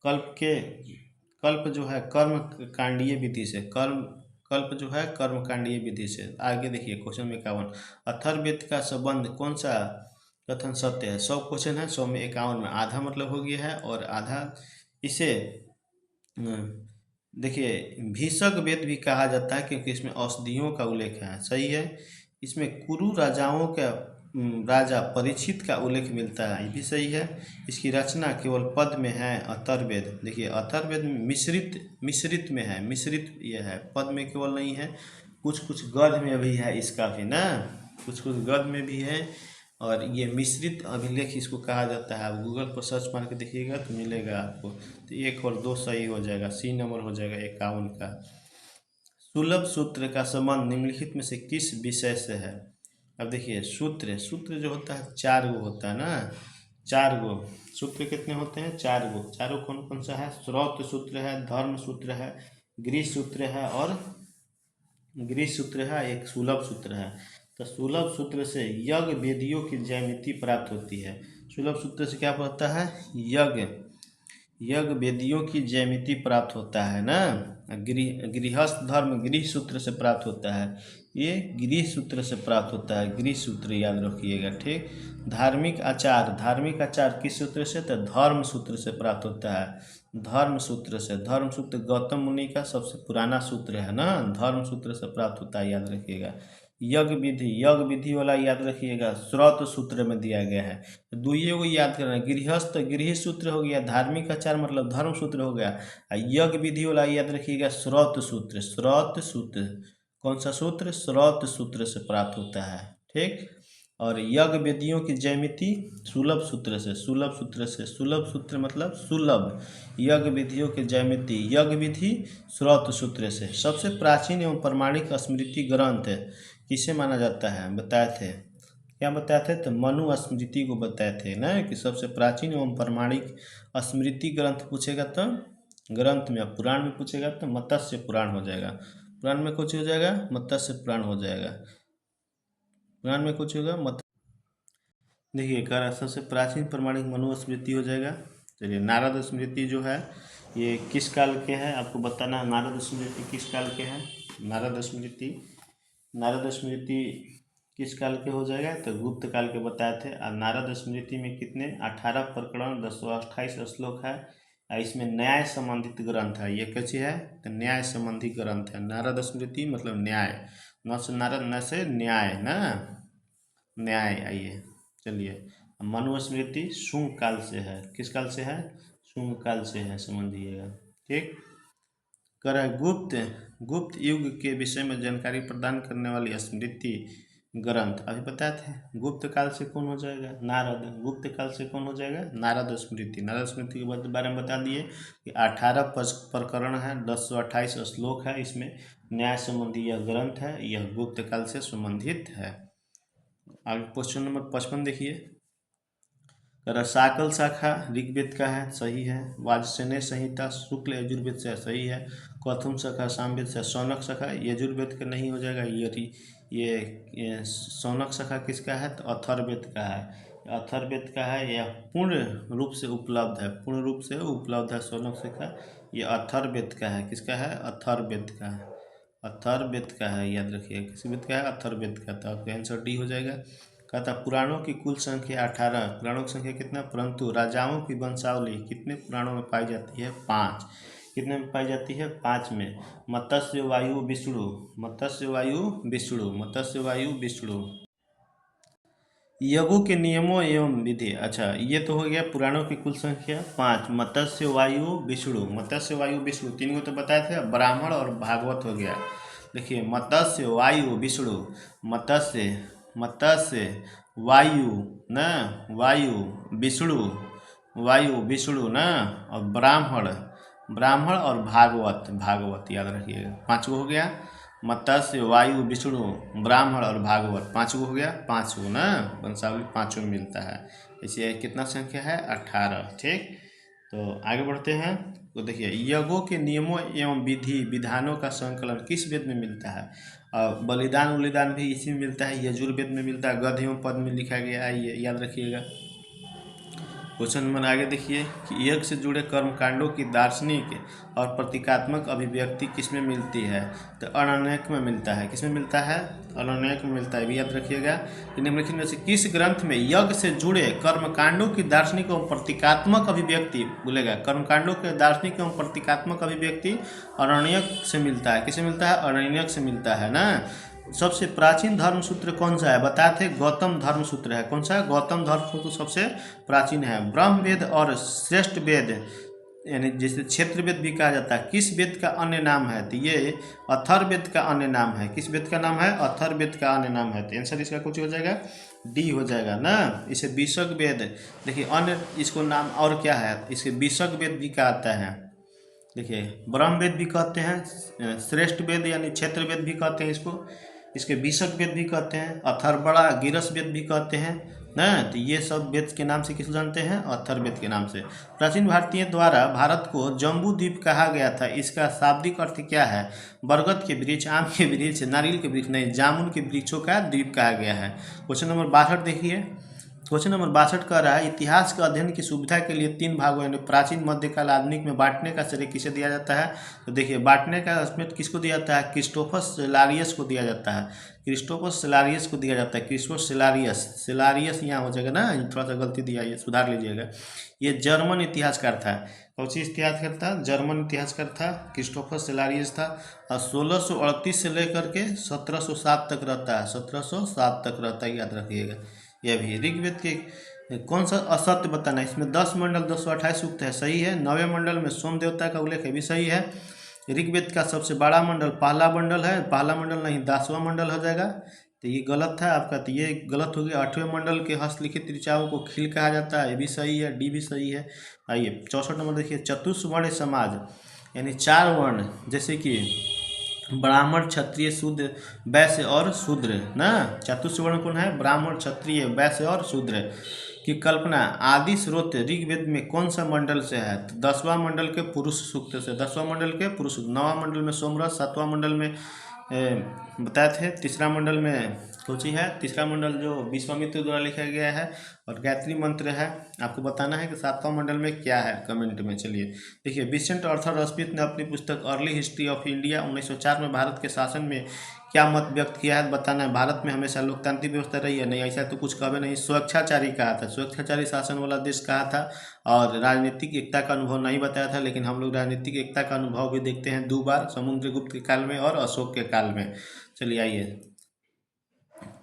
कल्प जो है कर्म कांडीय विधि से। कल्प जो है कर्म कांडीय विधि से। आगे देखिए क्वेश्चन 51, अथर्ववेद का संबंध कौन सा कथन सत्य है? 100 क्वेश्चन है, 100 में 51 में आधा मतलब हो गया है, और आधा इसे देखिए भीषक वेद भी कहा जाता है क्योंकि इसमें औषधियों का उल्लेख है। सही है। इसमें कुरु राजाओं का राजा परीक्षित का उल्लेख मिलता है, ये भी सही है। इसकी रचना केवल पद में है। अथर्ववेद, देखिए अथर्ववेद मिश्रित में है। मिश्रित ये है, पद में केवल नहीं है, कुछ कुछ गद्य में भी है इसका भी ना, कुछ कुछ गद्य में भी है। और ये मिश्रित अभिलेख इसको कहा जाता है। आप गूगल पर सर्च मार के देखिएगा तो मिलेगा आपको। तो 1 और 2 सही हो जाएगा, सी नंबर हो जाएगा 51 का। सुलभ सूत्र का संबंध निम्नलिखित में से किस विषय से है? अब देखिए सूत्र जो होता है 4 गो होता है ना, 4 गो सूत्र कितने होते हैं? 4 गो। चारों कौन कौन सा है? श्रौत सूत्र है, धर्म सूत्र है, गृह सूत्र है, और गृह सूत्र है, एक सुलभ सूत्र है। तो सुलभ सूत्र से यज्ञ वेदियों की ज्यामिति प्राप्त होती है। सुलभ सूत्र से क्या होता है? यज्ञ वेदियों की ज्यामिति प्राप्त होता है ना। गृहस्थ धर्म गृह सूत्र से प्राप्त होता है। ये गृह सूत्र से प्राप्त होता है, गृह सूत्र याद रखिएगा, ठीक। धार्मिक आचार किस सूत्र से? तो धर्म सूत्र से प्राप्त होता है। धर्म सूत्र गौतम मुनि का सबसे पुराना सूत्र है ना, धर्म सूत्र से प्राप्त होता है, याद रखिएगा। यज्ञ विधि वाला याद रखिएगा, श्रौत सूत्र में दिया गया है। तो दुइये को याद करना, गृहस्थ गृह सूत्र हो गया, धार्मिक आचार मतलब धर्म सूत्र हो गया। यज्ञ विधि वाला याद रखिएगा श्रौत सूत्र। कौन सा सूत्र? श्रौत सूत्र से प्राप्त होता है, ठीक। और यज्ञ वेदियों की ज्यामिति सुलभ सूत्र मतलब सुलभ। यज्ञ विधियों की ज्यामिति यज्ञ विधि श्रौत सूत्र से। सबसे प्राचीन एवं प्रमाणिक स्मृति ग्रंथ किसे माना जाता है? बताए थे, क्या बताए थे? तो मनु स्मृति को बताए थे ना, कि सबसे प्राचीन एवं प्रमाणिक स्मृति ग्रंथ पूछेगा तो ग्रंथ में, पुराण में पूछेगा तो मत्स्य पुराण हो जाएगा। पुराण में कुछ हो जाएगा, मत्स्य पुराण हो जाएगा। पुराण में कुछ होगा मत देखिए कह रहा सबसे प्राचीन प्रमाणिक मनु स्मृति हो जाएगा। चलिए नारद स्मृति जो है ये किस काल के हैं आपको बताना है। नारद स्मृति किस काल के हैं? नारद स्मृति किस काल के हो जाएगा? तो गुप्त काल के बताए थे। और नारद स्मृति में कितने 18 प्रकरण 228 श्लोक है। और इसमें न्याय संबंधित ग्रंथ है। ये कैसी है? तो न्याय संबंधी ग्रंथ है। नारद स्मृति मतलब न्याय, न से नारद न से न्याय ना, न्याय। आइए चलिए, मनु स्मृति शुंग काल से है। किस काल से है? शुंग काल से है, समझिएगा, ठीक। कर गुप्त युग के विषय में जानकारी प्रदान करने वाली स्मृति ग्रंथ अभी बताए थे। गुप्त काल से कौन हो जाएगा? नारद। गुप्त काल से कौन हो जाएगा? नारद स्मृति। नारद स्मृति के बारे में बता दिए कि 18 प्रकरण है, 228 श्लोक है। इसमें न्याय संबंधी यह ग्रंथ है, यह गुप्त काल से संबंधित है। आगे क्वेश्चन नंबर 55 देखिए। साकल शाखा ऋग्वेद का है, सही है। वाजसेने संहिता शुक्ल यजुर्वेद से, सही है। कौथुम शाखा सामवेद से। शौनक शाखा यजुर्वेद का नहीं हो जाएगा, ये शौनक शाखा किसका है? तो अथर्ववेद का है। अथर्ववेद का है, यह पूर्ण रूप से उपलब्ध है, पूर्ण रूप से उपलब्ध है सोनक से का। ये अथर्ववेद का है, किसका है? अथर्ववेद का है, अथर्ववेद का है, याद रखिए किस वेद का है? अथर्ववेद का। तो आपका आंसर डी हो जाएगा। कहता पुराणों की कुल संख्या 18, पुराणों की संख्या कितना? परंतु राजाओं की वंशावली कितने पुराणों में पाई जाती है? 5। कितने में पाई जाती है? 5 में। मत्स्य वायु विष्णु, मत्स्य वायु विष्णु, मत्स्य वायु विष्णु। यज्ञों के नियमों एवं विधि, अच्छा ये तो हो गया पुराणों की कुल संख्या 5। मत्स्य वायु विष्णु, मत्स्य वायु विष्णु 3 को तो बताए थे। ब्राह्मण और भागवत हो गया। देखिए मत्स्य वायु विष्णु, मत्स्य, मत्स्य वायु न, वायु विष्णु, वायु विष्णु न, और ब्राह्मण, ब्राह्मण और भागवत, भागवत याद रखिएगा। 5 हो गया। मत्स्य वायु विष्णु ब्राह्मण और भागवत 5 हो गया। 5 ना वंशावली 5 में मिलता है। इसे कितना संख्या है? 18। ठीक, तो आगे बढ़ते हैं। तो देखिए यज्ञों के नियमों एवं विधि विधानों का संकलन किस वेद में मिलता है? बलिदान उलिदान भी इसी में मिलता है, यजुर्वेद में मिलता है। गद्य एवं पद में लिखा गया है, ये याद रखिएगा। क्वेश्चन नंबर आगे देखिए कि यज्ञ से जुड़े कर्मकांडों की दार्शनिक और प्रतीकात्मक अभिव्यक्ति किसमें मिलती है? तो अरण्यक में मिलता है। किसमें मिलता है? अरण्यक में मिलता है, भी याद रखिएगा। निम्नलिखित में से किस ग्रंथ में यज्ञ से जुड़े कर्मकांडों की दार्शनिक एवं प्रतीकात्मक अभिव्यक्ति, बोलेगा कर्मकांडों के दार्शनिक एवं प्रतीकात्मक अभिव्यक्ति अरण्यक से मिलता है? किससे मिलता है? अरण्यक से मिलता है ना। सबसे प्राचीन धर्म सूत्र कौन सा है? बताए थे गौतम धर्म सूत्र है। कौन सा है? गौतम धर्म सूत्र सबसे प्राचीन है। ब्रह्म वेद और श्रेष्ठ वेद, यानी जिसे क्षेत्र वेद भी कहा जाता है, किस वेद का अन्य नाम है? तो ये अथर्ववेद का अन्य नाम है। किस वेद का नाम है? अथर्ववेद का अन्य नाम है। तो आंसर इसका कुछ हो जाएगा, डी हो जाएगा ना। इसे विशक वेद, देखिए अन्य इसको नाम और क्या है? इसे विशक वेद भी कहता है। देखिए ब्रह्म वेद भी कहते हैं, श्रेष्ठ वेद यानी क्षेत्र वेद भी कहते हैं इसको, इसके विशक वेद भी कहते हैं, अथर्वणा गिरस वेद भी कहते हैं ना। तो ये सब वेद के नाम से किस जानते हैं? अथर्ववेद के नाम से। प्राचीन भारतीय द्वारा भारत को जम्बू द्वीप कहा गया था, इसका शाब्दिक अर्थ क्या है? बरगद के वृक्ष, आम के वृक्ष, नारियल के वृक्ष नहीं, जामुन के वृक्षों का द्वीप कहा गया है। क्वेश्चन नंबर 62 देखिए। क्वेश्चन नंबर 62 कह रहा है इतिहास का अध्ययन की सुविधा के लिए 3 भागों यानी प्राचीन, मध्यकाल, आधुनिक में बांटने का श्रेय किसे दिया जाता है? तो देखिए बांटने का इसमें किसको दिया जाता है? क्रिस्टोफर सेलारियस को दिया जाता है। क्रिस्टोफर सेलारियस को दिया जाता है। क्रिस्टोफर सेलारियस, सेलारियस यहाँ हो जाएगा ना, थोड़ा सा गलती दिया, ये सुधार लीजिएगा। ये जर्मन इतिहासकार था। कौन सी इतिहासकार था? जर्मन इतिहासकार था, क्रिस्टोफर सेलारियस था। और 1638 से लेकर के 1707 तक रहता है, 1707 तक रहता है, याद रखिएगा। यह भी ऋग्वेद के कौन सा असत्य बताना है? इसमें 10 मंडल 228 सूक्त है, सही है। 9वें मंडल में सोम देवता का उल्लेख है, भी सही है। ऋग्वेद का सबसे बड़ा मंडल पहला मंडल है, पहला मंडल नहीं 10वां मंडल हो जाएगा। तो ये गलत था आपका, तो ये गलत हो गया। 8वें मंडल के हस्तलिखित ऋचाओं को खिल कहा जाता है, ये भी सही है, डी भी सही है। आइए 64 नंबर देखिए। चतुष्वर्ण समाज यानी 4 वर्ण, जैसे कि ब्राह्मण क्षत्रिय शूद्र वैश्य और शूद्र ना। चतुष्वर्ण कौन है? ब्राह्मण क्षत्रिय वैश्य और शूद्र की कल्पना आदि स्रोत ऋग्वेद में कौन सा मंडल से है? तो 10वां मंडल के पुरुष सूक्त से, 10वां मंडल के पुरुष सूक्त। 9वां मंडल में सोमरस, 7वां मंडल में बताए थे। तीसरा मंडल में कौन है? तीसरा मंडल जो विश्वामित्र द्वारा लिखा गया है और गायत्री मंत्र है। आपको बताना है कि 7वां मंडल में क्या है, कमेंट में। चलिए देखिए विंसेंट आर्थर स्मिथ ने अपनी पुस्तक अर्ली हिस्ट्री ऑफ इंडिया 1904 में भारत के शासन में क्या मत व्यक्त किया है? बताना है। भारत में हमेशा लोकतांत्रिक व्यवस्था रही है? नहीं, ऐसा तो कुछ कभी नहीं। स्वेच्छाचारी कहा था, स्वेच्छाचारी शासन वाला देश कहा था। और राजनीतिक एकता का अनुभव नहीं बताया था, लेकिन हम लोग राजनीतिक एकता का अनुभव भी देखते हैं 2 बार, समुद्रगुप्त के काल में और अशोक के काल में। चलिए आइए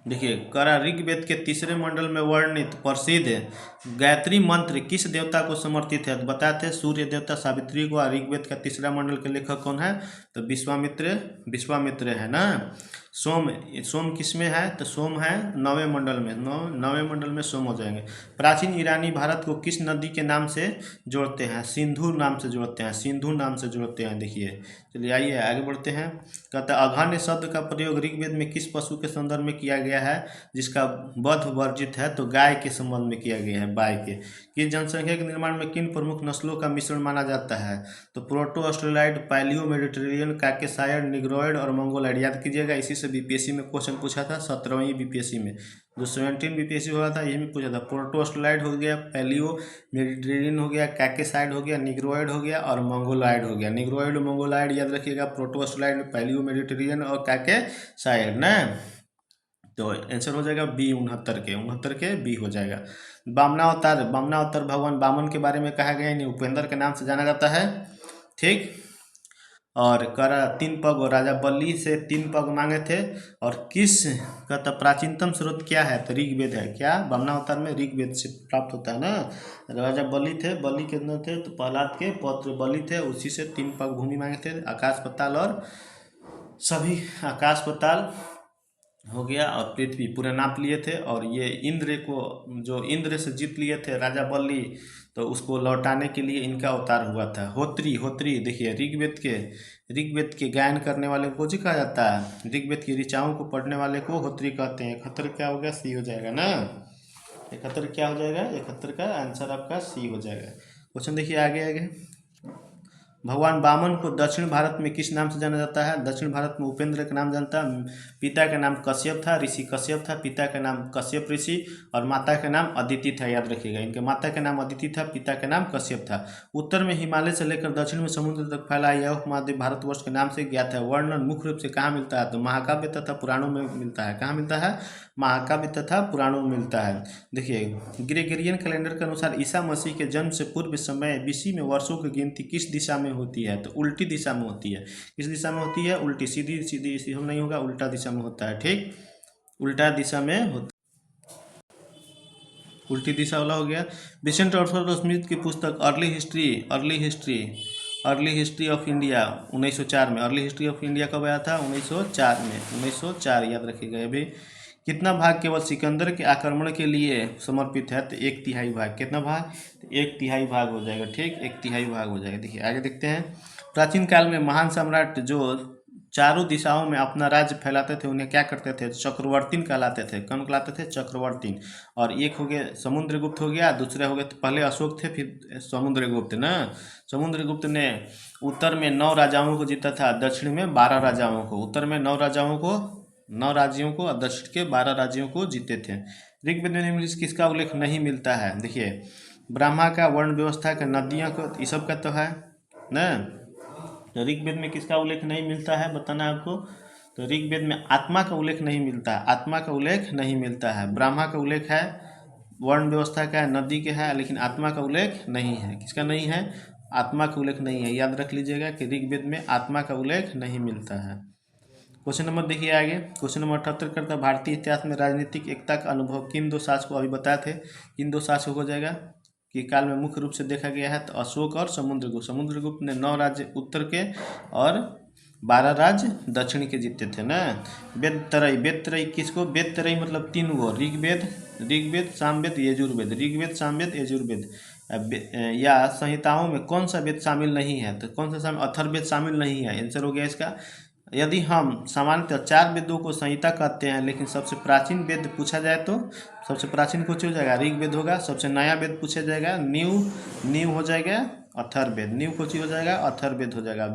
देखिए, करा ऋग्वेद के तीसरे मंडल में वर्णित प्रसिद्ध गायत्री मंत्र किस देवता को समर्पित है? बताते हैं सूर्य देवता, सावित्री को। और ऋग्वेद का तीसरा मंडल के लेखक कौन है? तो विश्वामित्र, विश्वामित्र है ना। सोम, सोम किस में है? तो सोम है 9वें मंडल में, 9वें मंडल में सोम हो जाएंगे। प्राचीन ईरानी भारत को किस नदी के नाम से जोड़ते हैं? सिंधु नाम से जोड़ते हैं, सिंधु नाम से जोड़ते हैं। देखिए चलिए आइए आगे बढ़ते हैं। कहता है अघन्य शब्द का प्रयोग ऋग्वेद में किस पशु के संदर्भ में किया गया गया है जिसका वध वर्जित है, तो गाय के संबंध में किया गया है, गाय के। किस जनसंख्या के निर्माण में किन प्रमुख नस्लों का मिश्रण माना जाता है? तो proto Australoid, palaeo Mediterranean, Caucasoid, Negroid और मंगोलाइड। याद कीजिएगा, इसी से बीपीएससी में क्वेश्चन पूछा था 17वीं बीपीएससी में। जो 17 बीपीएससी हुआ था यही में पूछा था। प्रोटो ऑस्ट्रेलाइड हो गया, पैलियो मेडिटेरियन हो गया, काकेसाइड हो गया, निग्रोइड हो गया और मंगोलाइड हो गया। निग्रोइड और मंगोलाइड याद रखिएगा, प्रोटो ऑस्ट्रेलाइड, पैलियो मेडिटेरियन और काकेसाइड ना। तो आंसर हो जाएगा बी, 69 के बी हो जाएगा। वामनावतार, वामनावतार भगवान वामन के बारे में कहा गया, इन्हें उपेंद्र के नाम से जाना जाता है, ठीक। और करा 3 पग और राजा बलि से 3 पग मांगे थे। और किस कहता प्राचीनतम स्रोत क्या है? तो ऋग्वेद है। क्या? वामनावतार में ऋग्वेद से प्राप्त होता है ना। राजा बलि थे, बलि के अंदर थे तो प्रहलाद के पौत्र बलि थे, उसी से 3 पग भूमि मांगे थे, आकाश पाताल और सभी। आकाश पाताल हो गया और पृथ्वी पूरे नाप लिए थे। और ये इंद्र को, जो इंद्र से जीत लिए थे राजा बलि, तो उसको लौटाने के लिए इनका अवतार हुआ था। होत्री, होत्री देखिए, ऋग्वेद के गायन करने वाले को जी कहा जाता है, ऋग्वेद की ऋचाओं को पढ़ने वाले को होत्री कहते हैं। 71 क्या हो गया? सी हो जाएगा ना। 71 क्या हो जाएगा? 71 का आंसर आपका सी हो जाएगा। क्वेश्चन देखिए आगे आगे। भगवान वामन को दक्षिण भारत में किस नाम से जाना जाता है? दक्षिण भारत में उपेंद्र का नाम जानता है। पिता का नाम कश्यप था, ऋषि कश्यप था। पिता का नाम कश्यप ऋषि और माता का नाम अदिति था। याद रखिएगा, इनके माता का नाम अदिति था, पिता का नाम कश्यप था। उत्तर में हिमालय से लेकर दक्षिण में समुद्र तक फैला यह उपमहाद्वीप भारतवर्ष के नाम से ज्ञात है। वर्णन मुख्य रूप से कहाँ मिलता है? तो महाकाव्य तथा पुराणों में मिलता है। कहाँ मिलता है? महाकाव्य तथा पुराणों में मिलता है। देखिए, ग्रेगोरियन कैलेंडर के अनुसार ईसा मसीह के जन्म से पूर्व समय बीसी में वर्षों की गिनती किस दिशा में होती है? तो उल्टी दिशा में होती है। किस दिशा में होती है? उल्टी। सीधी सीधी हम नहीं होगा, उल्टा दिशा में होता है, ठीक। उल्टा दिशा में होता, उल्टी दिशा वाला हो गया। विसेंट ऑर्थर स्मिथ की पुस्तक अर्ली हिस्ट्री ऑफ इंडिया 1904 में। अर्ली हिस्ट्री ऑफ इंडिया कब आया था? 1904 में। 1904 याद रखिएगा। अभी कितना भाग केवल सिकंदर के आक्रमण के लिए समर्पित है? तो 1/3 भाग। कितना भाग? तो 1/3 भाग हो जाएगा, ठीक। 1/3 भाग हो जाएगा। देखिए आगे देखते हैं। प्राचीन काल में महान सम्राट जो चारों दिशाओं में अपना राज्य फैलाते थे, उन्हें क्या करते थे? चक्रवर्तीन कहलाते थे। कौन कहलाते थे? चक्रवर्तीन। और एक हो गया समुद्रगुप्त हो गया, दूसरे हो गए, तो पहले अशोक थे, फिर समुद्रगुप्त ना। समुद्रगुप्त ने उत्तर में 9 राजाओं को जीता था, दक्षिण में 12 राजाओं को। उत्तर में 9 राज्यों को और दक्षिण के 12 राज्यों को जीते थे। ऋग्वेद में किसका उल्लेख नहीं मिलता है? देखिए, ब्रह्मा का, वर्ण व्यवस्था का, नदियों को, ये सब का तो है ना। तो ऋग्वेद में किसका उल्लेख नहीं मिलता है बताना है आपको। तो ऋग्वेद में आत्मा का उल्लेख नहीं मिलता है। आत्मा का उल्लेख नहीं मिलता है। ब्रह्मा का उल्लेख है, वर्ण व्यवस्था का है, नदी के है, लेकिन आत्मा का उल्लेख नहीं है। किसका नहीं है? आत्मा का उल्लेख नहीं है। याद रख लीजिएगा कि ऋग्वेद में आत्मा का उल्लेख नहीं मिलता है। क्वेश्चन नंबर देखिए आगे। क्वेश्चन नंबर 78 करता है, भारतीय इतिहास में राजनीतिक एकता का अनुभव किन 2 शासकों अभी बताए थे, किन 2 शासकों हो जाएगा कि काल में मुख्य रूप से देखा गया है? तो अशोक और समुद्रगुप्त। समुद्रगुप्त ने 9 राज्य उत्तर के और 12 राज्य दक्षिण के जीते थे ना। वेद किसको? वेद मतलब 3 गो, ऋग्वेद, सामवेद, यजुर्वेद। ऋग्वेद, सामवेद, यजुर्वेद। या संहिताओं में कौन सा वेद शामिल नहीं है? तो कौन सा शामिल? अथर्ववेद शामिल नहीं है। आंसर हो गया इसका। यदि हम सामान्यतः 4 वेदों को संहिता कहते हैं, लेकिन सबसे प्राचीन वेद पूछा जाए तो सबसे प्राचीन कुछ हो जाएगा? ऋग्वेद होगा। सबसे नया वेद पूछा जाएगा, न्यू हो जाएगा अथर्ववेद। न्यू कुछ हो जाएगा, अथर्ववेद हो जाएगा।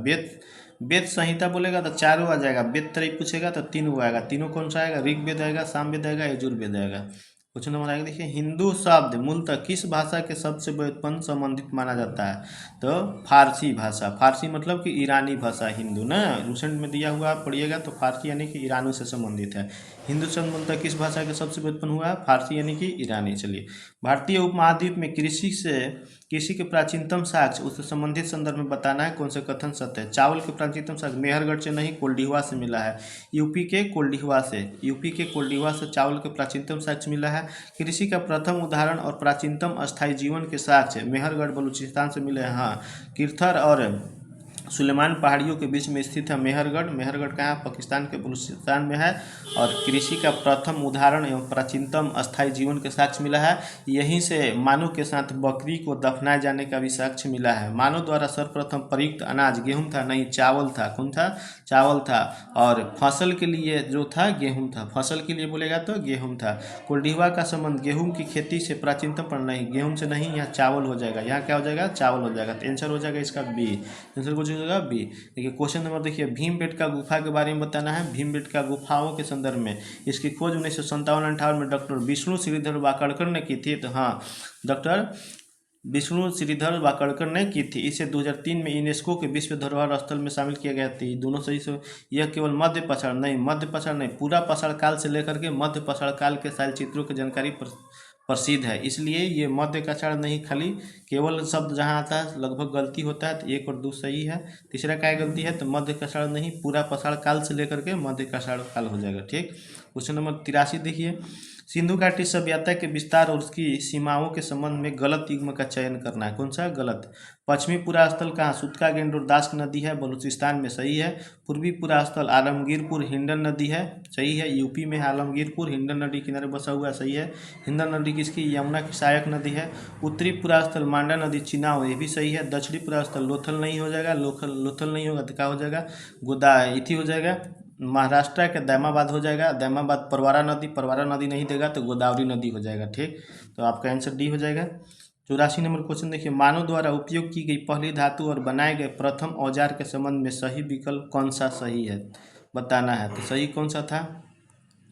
वेद संहिता बोलेगा तो 4 आ जाएगा। वेद त्रयी पूछेगा तो 3 आएगा। तीनों कौन सा आएगा? ऋग्वेद आएगा, सामवेद आएगा, यजुर्वेद आएगा। क्वेश्चन नंबर आगे देखिए, हिंदू शब्द मूलतः किस भाषा के शब्द से व्युत्पन्न संबंधित माना जाता है? तो फारसी भाषा। फारसी मतलब कि ईरानी भाषा हिंदू ना। रूसेंट में दिया हुआ पढ़िएगा तो फारसी यानी कि ईरानों से संबंधित है। हिंदू शब्द मूलतः किस भाषा के शब्द से व्युत्पन्न हुआ है? फारसी यानी कि ईरानी। चलिए, भारतीय उपमहाद्वीप में कृषि के प्राचीनतम साक्ष्य उससे संबंधित संदर्भ में बताना है। कौन से कथन सत्य है? चावल के प्राचीनतम साक्ष्य मेहरगढ़ से नहीं, कोल्डिहवा से मिला है। यूपी के कोल्डिहवा से चावल के प्राचीनतम साक्ष्य मिला है। कृषि का प्रथम उदाहरण और प्राचीनतम अस्थायी जीवन के साक्ष्य मेहरगढ़ बलूचिस्तान से मिले हैं। हाँ, किर्थर और सुलेमान पहाड़ियों के बीच में स्थित है मेहरगढ़। मेहरगढ़ कहाँ? पाकिस्तान के बलूचिस्तान में है। और कृषि का प्रथम उदाहरण एवं प्राचीनतम अस्थायी जीवन के साक्ष्य मिला है। यहीं से मानव के साथ बकरी को दफनाए जाने का भी साक्ष्य मिला है। मानव द्वारा सर्वप्रथम प्रयुक्त अनाज गेहूं था, नहीं चावल था। कौन था? चावल था। और फसल के लिए जो था गेहूं था। फसल के लिए बोलेगा तो गेहूं था। कुलडीवा का संबंध गेहूं की खेती से प्राचीनतम पर नहीं, गेहूं से नहीं, यहाँ चावल हो जाएगा। यहाँ क्या हो जाएगा? चावल हो जाएगा। तो आंसर हो जाएगा इसका बी। आंसर कुछ हो जाएगा बी। देखिए क्वेश्चन नंबर देखिए, भीमबेटका गुफा के बारे में बताना है। भीमबेटका गुफाओं के संदर्भ में इसकी खोज 1957-58 में डॉक्टर विष्णु श्रीधर वाकड़कर ने की थी। तो हाँ, डॉक्टर विष्णु श्रीधर वाकड़कर ने की थी। इसे 2003 में यूनेस्को के विश्व धरोहर स्थल में शामिल किया गया था। दोनों सही से। यह केवल मध्य पाषाण नहीं, मध्य पाषाण नहीं, पूरा पाषाण काल से लेकर के मध्य पाषाण काल के शैल चित्रों की जानकारी प्रसिद्ध है। इसलिए ये मध्य पाषाण नहीं, खाली केवल शब्द जहाँ आता है लगभग गलती होता है। तो 1 और 2 सही है। तीसरा क्या गलती है? तो मध्य पाषाण नहीं, पूरा पाषाण काल से लेकर के मध्य पाषाण काल हो जाएगा। ठीक। क्वेश्चन नंबर 83 देखिए, सिंधु घाटी सभ्यता के विस्तार और उसकी सीमाओं के संबंध में गलत युग्म का चयन करना है। कौन सा गलत? पश्चिमी पूरा स्थल कहाँ? सुतका गेंडोर दास्क नदी है, बलूचिस्तान में, सही है। पूर्वी पूरा स्थल आलमगीरपुर हिंडन नदी है, सही है, यूपी में है आलमगीरपुर, हिंडन नदी किनारे बसा हुआ है, सही है। हिंडन नदी किसकी? यमुना की सहायक नदी है। उत्तरी पूरा स्थल मांडा नदी चिनाव, ये भी सही है। दक्षिणी पूरा स्थल लोथल नहीं हो जाएगा, लोथल नहीं होगा तो क्या हो जाएगा? इथी हो जाएगा, महाराष्ट्र के दैमाबाद हो जाएगा। दैमाबाद परवारा नदी नहीं देगा तो गोदावरी नदी हो जाएगा। ठीक। तो आपका आंसर डी हो जाएगा। 84 नंबर क्वेश्चन देखिए, मानव द्वारा उपयोग की गई पहली धातु और बनाए गए प्रथम औजार के संबंध में सही विकल्प कौन सा सही है बताना है। तो सही कौन सा था?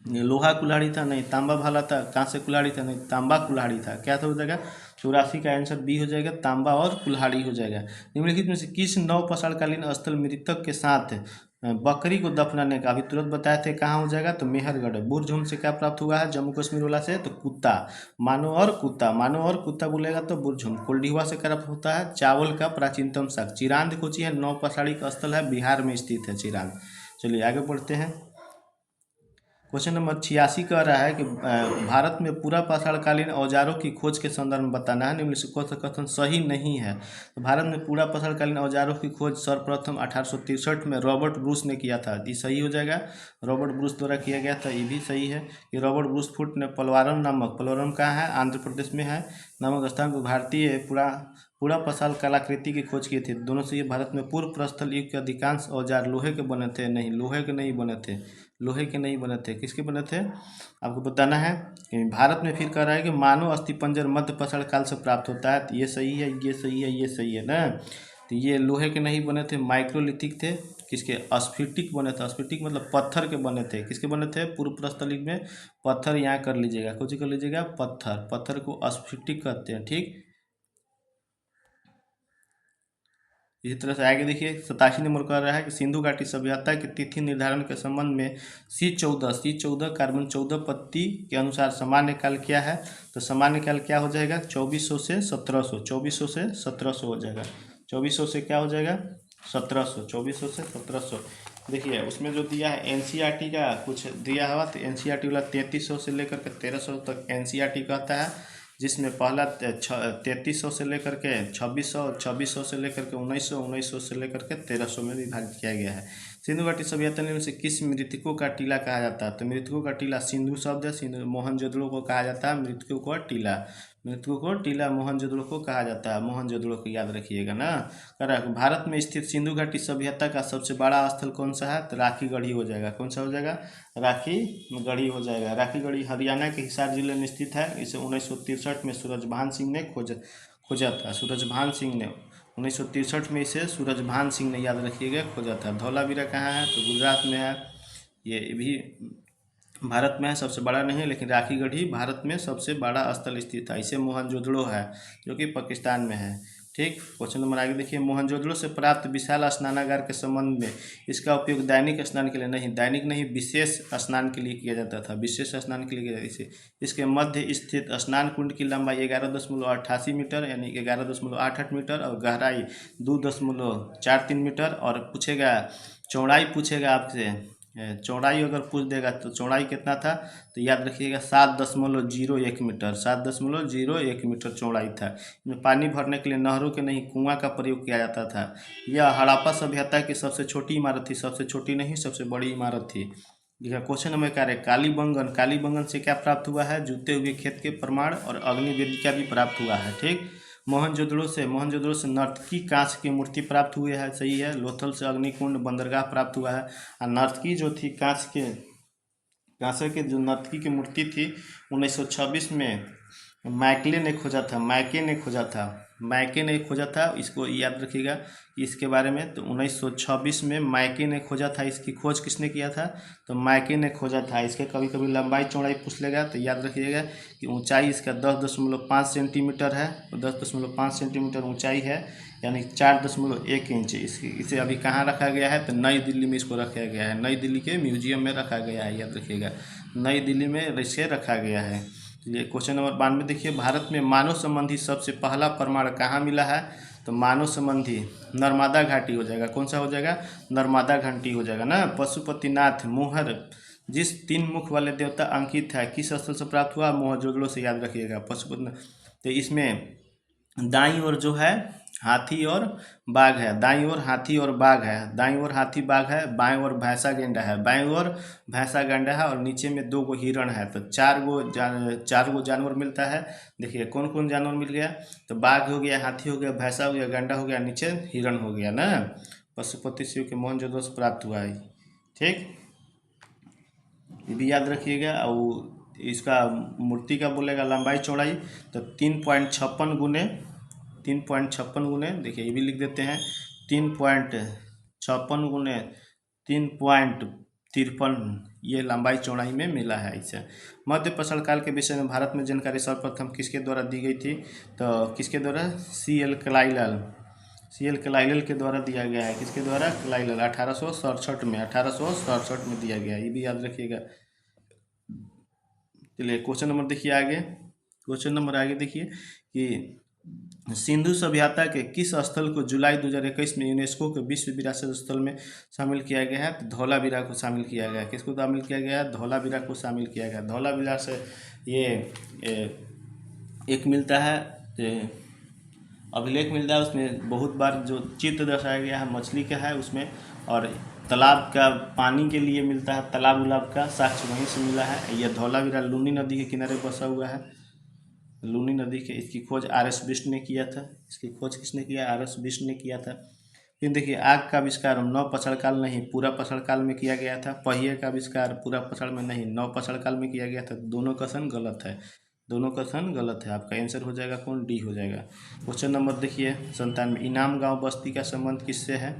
लोहा कुल्हाड़ी था, नहीं। तांबा भाला था, कांसे कुल्हाड़ी था, नहीं। तांबा कुल्हाड़ी था। क्या था हो जाएगा? 84 का आंसर बी हो जाएगा, तांबा और कुल्हाड़ी हो जाएगा। निम्नलिखित में से किस नवपाषाणकालीन स्थल मृतक के साथ बकरी को दफनाने का अभी तुरंत बताए थे, कहाँ हो जाएगा? तो मेहरगढ़। बुरझुम से क्या प्राप्त हुआ है जम्मू कश्मीर वाला से? तो कुत्ता। मानो और कुत्ता बोलेगा तो बुरझुम। कुलडीवा से क्या प्राप्त होता है? चावल का प्राचीनतम शाक। चिरांद कोची है? नवपाषाणिक स्थल है, बिहार में स्थित है चिरांद। चलिए आगे बढ़ते हैं। क्वेश्चन नंबर 86 कह रहा है कि भारत में पूरा पाषाणकालीन औजारों की खोज के संदर्भ में बताना है। निम्न से कौन सा कथन सही नहीं है? तो भारत में पूरा पाषाणकालीन औजारों की खोज सर्वप्रथम 1863 में रॉबर्ट ब्रूस ने किया था। ये सही हो जाएगा, रॉबर्ट ब्रूस द्वारा किया गया था, ये भी सही है। कि रॉबर्ट ब्रूस फुट ने पलवरम कहाँ है? आंध्र प्रदेश में है, नामक स्थान पर भारतीय पूरा पाषाण कलाकृति की खोज की थी। दोनों से ये भारत में पूर्व प्रस्थल युग के अधिकांश औजार लोहे के बने थे, नहीं, लोहे के नहीं बने थे, लोहे के नहीं बने थे। किसके बने थे आपको बताना है। कि भारत में फिर कह रहा है कि मानव अस्थिपंजर मध्य पाषाण काल से प्राप्त होता है। तो ये सही है, ये सही है, ये सही है ना। तो ये लोहे के नहीं बने थे, माइक्रोलिथिक थे। किसके? स्फटिक बने थे। स्फटिक मतलब पत्थर के बने थे। किसके बने थे? पूर्व प्रस्थल युग में पत्थर, यहाँ कर लीजिएगा, कुछ कर लीजिएगा, पत्थर को स्फटिक कहते हैं। ठीक। इसी तरह से आगे देखिए, 87 नंबर कर रहा है कि सिंधु घाटी सभ्यता की तिथि निर्धारण के संबंध में C14 कार्बन 14 पत्ती के अनुसार सामान्य काल क्या है? तो सामान्य काल क्या हो जाएगा? 2400 से 1700, 2400 से 1700 हो जाएगा। 2400 से क्या हो जाएगा? 1700, 2400 से 1700। देखिए उसमें जो दिया है एनसीईआरटी का कुछ दिया हुआ, तो एनसीईआरटी वाला 3300 से लेकर के 1300 तक एनसीईआरटी कहता है, जिसमें पहला 3300 से लेकर के 2600, 2600 से लेकर के 1900, 1900 से लेकर के 1300 में विभाजित किया गया है। सिंधु घाटी सभ्यता में से किस मृतकों का टीला कहा जाता है? तो मृतकों का टीला सिंधु शब्द है, सिंधु मोहनजोदड़ो को कहा जाता है मृतकों को टीला। मृतकों को टीला मोहनजोदड़ो को कहा जाता है, मोहनजोदड़ो को याद रखिएगा ना। भारत में स्थित सिंधु घाटी सभ्यता का सबसे बड़ा स्थल कौन सा है? तो राखी गढ़ी हो जाएगा। कौन सा हो जाएगा? राखी गढ़ी हो जाएगा। राखी गढ़ी हरियाणा के हिसार जिले में स्थित है। इसे 1963 में सूरजभान सिंह ने खोजा था। सूरजभान सिंह ने 1963 में इसे सूरजभान सिंह ने, याद रखिएगा, खोजा था। धौलावीरा कहाँ है? तो गुजरात में है। ये भी भारत में है, सबसे बड़ा नहीं है, लेकिन राखी गढ़ी भारत में सबसे बड़ा स्थल स्थित है। इसे मोहनजोदड़ो है जो कि पाकिस्तान में है। ठीक। क्वेश्चन नंबर आगे देखिए, मोहनजोदड़ो से प्राप्त विशाल स्नानागार के संबंध में इसका उपयोग दैनिक स्नान के लिए नहीं, दैनिक नहीं, विशेष स्नान के लिए किया जाता था। विशेष स्नान के लिए किया जाता था। इसके मध्य स्थित स्नान कुंड की लंबाई 11.88 मीटर यानी 11.88 मीटर और गहराई 2.43 मीटर और पूछेगा चौड़ाई, पूछेगा आपसे चौड़ाई अगर पूछ देगा तो चौड़ाई कितना था, तो याद रखिएगा 7.01 मीटर, 7.01 मीटर चौड़ाई था। इसमें पानी भरने के लिए नहरों के नहीं कुआं का प्रयोग किया जाता था। यह हड़प्पा सभ्यता की सबसे छोटी इमारत थी, सबसे छोटी नहीं सबसे बड़ी इमारत थी। देखिए क्वेश्चन नंबर 11, कालीबंगन, कालीबंगन से क्या प्राप्त हुआ है, जूते हुए खेत के प्रमाण और अग्निवेदिका भी प्राप्त हुआ है। ठीक, मोहनजोदड़ो से नर्तकी कांच की मूर्ति प्राप्त हुई है, सही है। लोथल से अग्निकुंड बंदरगाह प्राप्त हुआ है। और नर्तकी जो थी कांसे के जो नर्तकी की मूर्ति थी 1926 में मैकले ने खोजा था, मैके ने खोजा था। इसको याद रखिएगा इसके बारे में। तो 1926 में मैके ने खोजा था। इसकी खोज किसने किया था, तो मैके ने खोजा था। इसके कभी कभी लंबाई चौड़ाई पूछ लेगा तो याद रखिएगा कि ऊंचाई इसका 10.5 सेंटीमीटर है, 10.5 सेंटीमीटर ऊंचाई है, यानी 4.1 इंच। इसे अभी कहाँ रखा गया है, तो नई दिल्ली में इसको रखा गया है, नई दिल्ली के म्यूजियम में रखा गया है। याद रखिएगा नई दिल्ली में इसे रखा गया है। ये क्वेश्चन नंबर 92 देखिए, भारत में मानव संबंधी सबसे पहला प्रमाण कहाँ मिला है, तो मानव संबंधी नर्मदा घाटी हो जाएगा। कौन सा हो जाएगा, नर्मदा घाटी हो जाएगा ना। पशुपतिनाथ मोहर जिस 3 मुख वाले देवता अंकित है, किस स्थल से प्राप्त हुआ, मोहनजोदड़ो से। याद रखिएगा पशुपतिनाथ। तो इसमें दाईं ओर जो है हाथी और बाघ है, दाईं ओर हाथी और बाघ है, दाईं ओर हाथी बाघ है, बाएं ओर भैंसा गेंडा है, बाएं ओर भैंसा गेंडा है, और नीचे में 2 गो हिरण है। तो 4 गो जानवर मिलता है। देखिए कौन कौन जानवर मिल गया, तो बाघ हो गया, हाथी हो गया, भैंसा हो गया, गेंडा हो गया, नीचे हिरण हो गया ना। पशुपति शिव के मोहनजोदड़ो से प्राप्त हुआ है। ठीक, ये भी याद रखिएगा। और इसका मूर्ति का बोलेगा लंबाई चौड़ाई, तो 3.56 गुने देखिए ये भी लिख देते हैं, 3.56 गुने 3.53 ये लंबाई चौड़ाई में मिला है इसे। मध्य प्रसन्न काल के विषय में भारत में जानकारी सर्वप्रथम किसके द्वारा दी गई थी, तो किसके द्वारा, सी एल कलाइलल के द्वारा दिया गया है। किसके द्वारा, कलाइलल, 1867 में दिया गया है। ये भी याद रखिएगा। चलिए क्वेश्चन नंबर देखिए आगे, क्वेश्चन नंबर आगे देखिए कि सिंधु सभ्यता के किस स्थल को जुलाई 2021 में यूनेस्को के विश्व विरासत स्थल में शामिल किया गया है, तो धौलावीरा को शामिल किया गया है। किसको शामिल किया गया है, धौलावीरा को शामिल किया गया। धौलावीरा से ये एक मिलता है, अभिलेख मिलता है, उसमें बहुत बार जो चित्र दर्शाया गया है मछली का है उसमें, और तालाब का पानी के लिए मिलता है, तालाब उलाब का साक्ष्य वहीं से मिला है। यह धौलावीरा लूनी नदी के किनारे बसा हुआ है, लूनी नदी के। इसकी खोज आर.एस. बिष्ट ने किया था। इसकी खोज किसने किया, आर.एस. बिष्ट ने किया था। फिर देखिए आग का आविष्कार नव पछड़ काल नहीं पूरा पछड़ काल में किया गया था। पहिए का आविष्कार पूरा पछड़ में नहीं नव पछड़ काल में किया गया था। दोनों कथन गलत है, दोनों कथन गलत है। आपका आंसर हो जाएगा कौन, डी हो जाएगा। क्वेश्चन नंबर देखिए 97, इनाम गांव बस्ती का संबंध किससे है,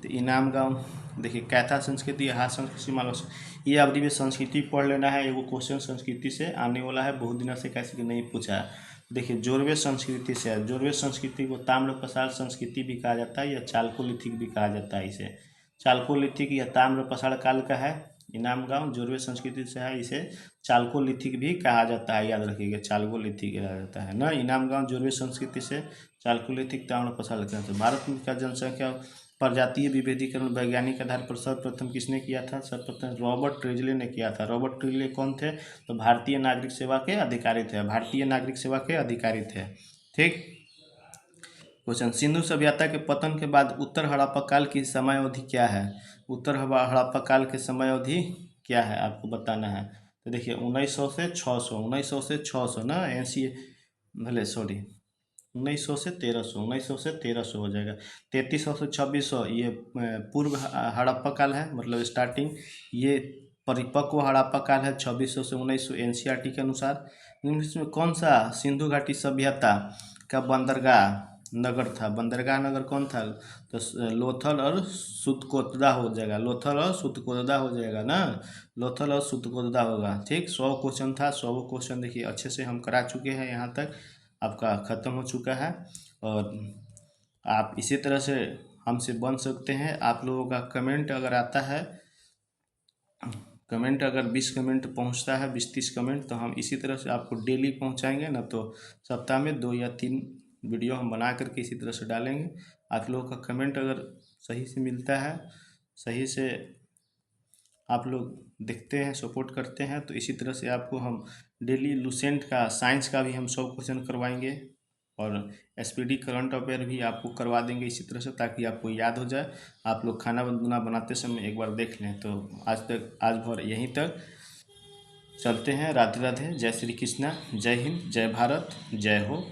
तो इनाम गांव देखिए कैथा संस्कृति, हाथ संस्कृति, मालव। ये अवधि में संस्कृति पढ़ लेना है, एगो क्वेश्चन संस्कृति से आने वाला है, बहुत दिनों से कैसे नहीं पूछा है। देखिए जोरवे संस्कृति से है, जोरवे संस्कृति को ताम्र प्रसार संस्कृति भी कहा जाता है या चालकोलिथिक भी कहा जाता है। इसे चालकोलिथिक या ताम्र प्रसार काल का है। इनाम गांव जोरवे संस्कृति से है, इसे चालकोलिथिक भी कहा जाता है। याद रखिएगा चालकोलिथिक कहा जाता है ना। इनाम गांव जोरवे संस्कृति से, चालकोलिथिक ताम्र प्रसार का। तो भारत का जनसंख्या प्रजातीय विभेदीकरण वैज्ञानिक आधार पर सर्वप्रथम किसने किया था, सर्वप्रथम रॉबर्ट ट्रिजले ने किया था। रॉबर्ट ट्रिजले कौन थे, तो भारतीय नागरिक सेवा के अधिकारी थे, भारतीय नागरिक सेवा के अधिकारी थे। ठीक, क्वेश्चन, सिंधु सभ्यता के पतन के बाद उत्तर हड़प्पा काल की समयावधि क्या है, उत्तर हड़प्पा काल की समयावधि क्या है आपको बताना है। तो देखिए 1900 से 600, 1900 से 600 ना, एनसी भले सॉरी 1900 से 1300, 1900 से 1300 हो जाएगा। 3300 से 2600 ये पूर्व हड़प्पा काल है, मतलब स्टार्टिंग। ये परिपक्व हड़प्पा काल है 2600 से 1900 एनसीईआरटी के अनुसार। इसमें कौन सा सिंधु घाटी सभ्यता का बंदरगाह नगर था, बंदरगाह नगर कौन था, तो लोथल और सुतकोतदा हो जाएगा, लोथल और सुतकोतदा हो जाएगा ना, लोथल और सुतकोतदा होगा। ठीक, 100 क्वेश्चन था, 100 क्वेश्चन देखिए अच्छे से हम करा चुके हैं, यहाँ तक आपका ख़त्म हो चुका है। और आप इसी तरह से हमसे बन सकते हैं। आप लोगों का कमेंट अगर आता है, कमेंट अगर 20 कमेंट पहुंचता है, 20-30 कमेंट, तो हम इसी तरह से आपको डेली पहुंचाएंगे ना, तो सप्ताह में 2 या 3 वीडियो हम बना करके इसी तरह से डालेंगे। आप लोगों का कमेंट अगर सही से मिलता है, सही से आप लोग देखते हैं, सपोर्ट करते हैं, तो इसी तरह से आपको हम डेली लूसेंट का साइंस का भी हम 100 क्वेश्चन करवाएंगे और एसपीडी करंट अफेयर भी आपको करवा देंगे इसी तरह से, ताकि आपको याद हो जाए। आप लोग खाना वाना बनाते समय एक बार देख लें। तो आज भर यहीं तक चलते हैं। राधे राधे, जय श्री कृष्णा, जय हिंद, जय भारत, जय हो।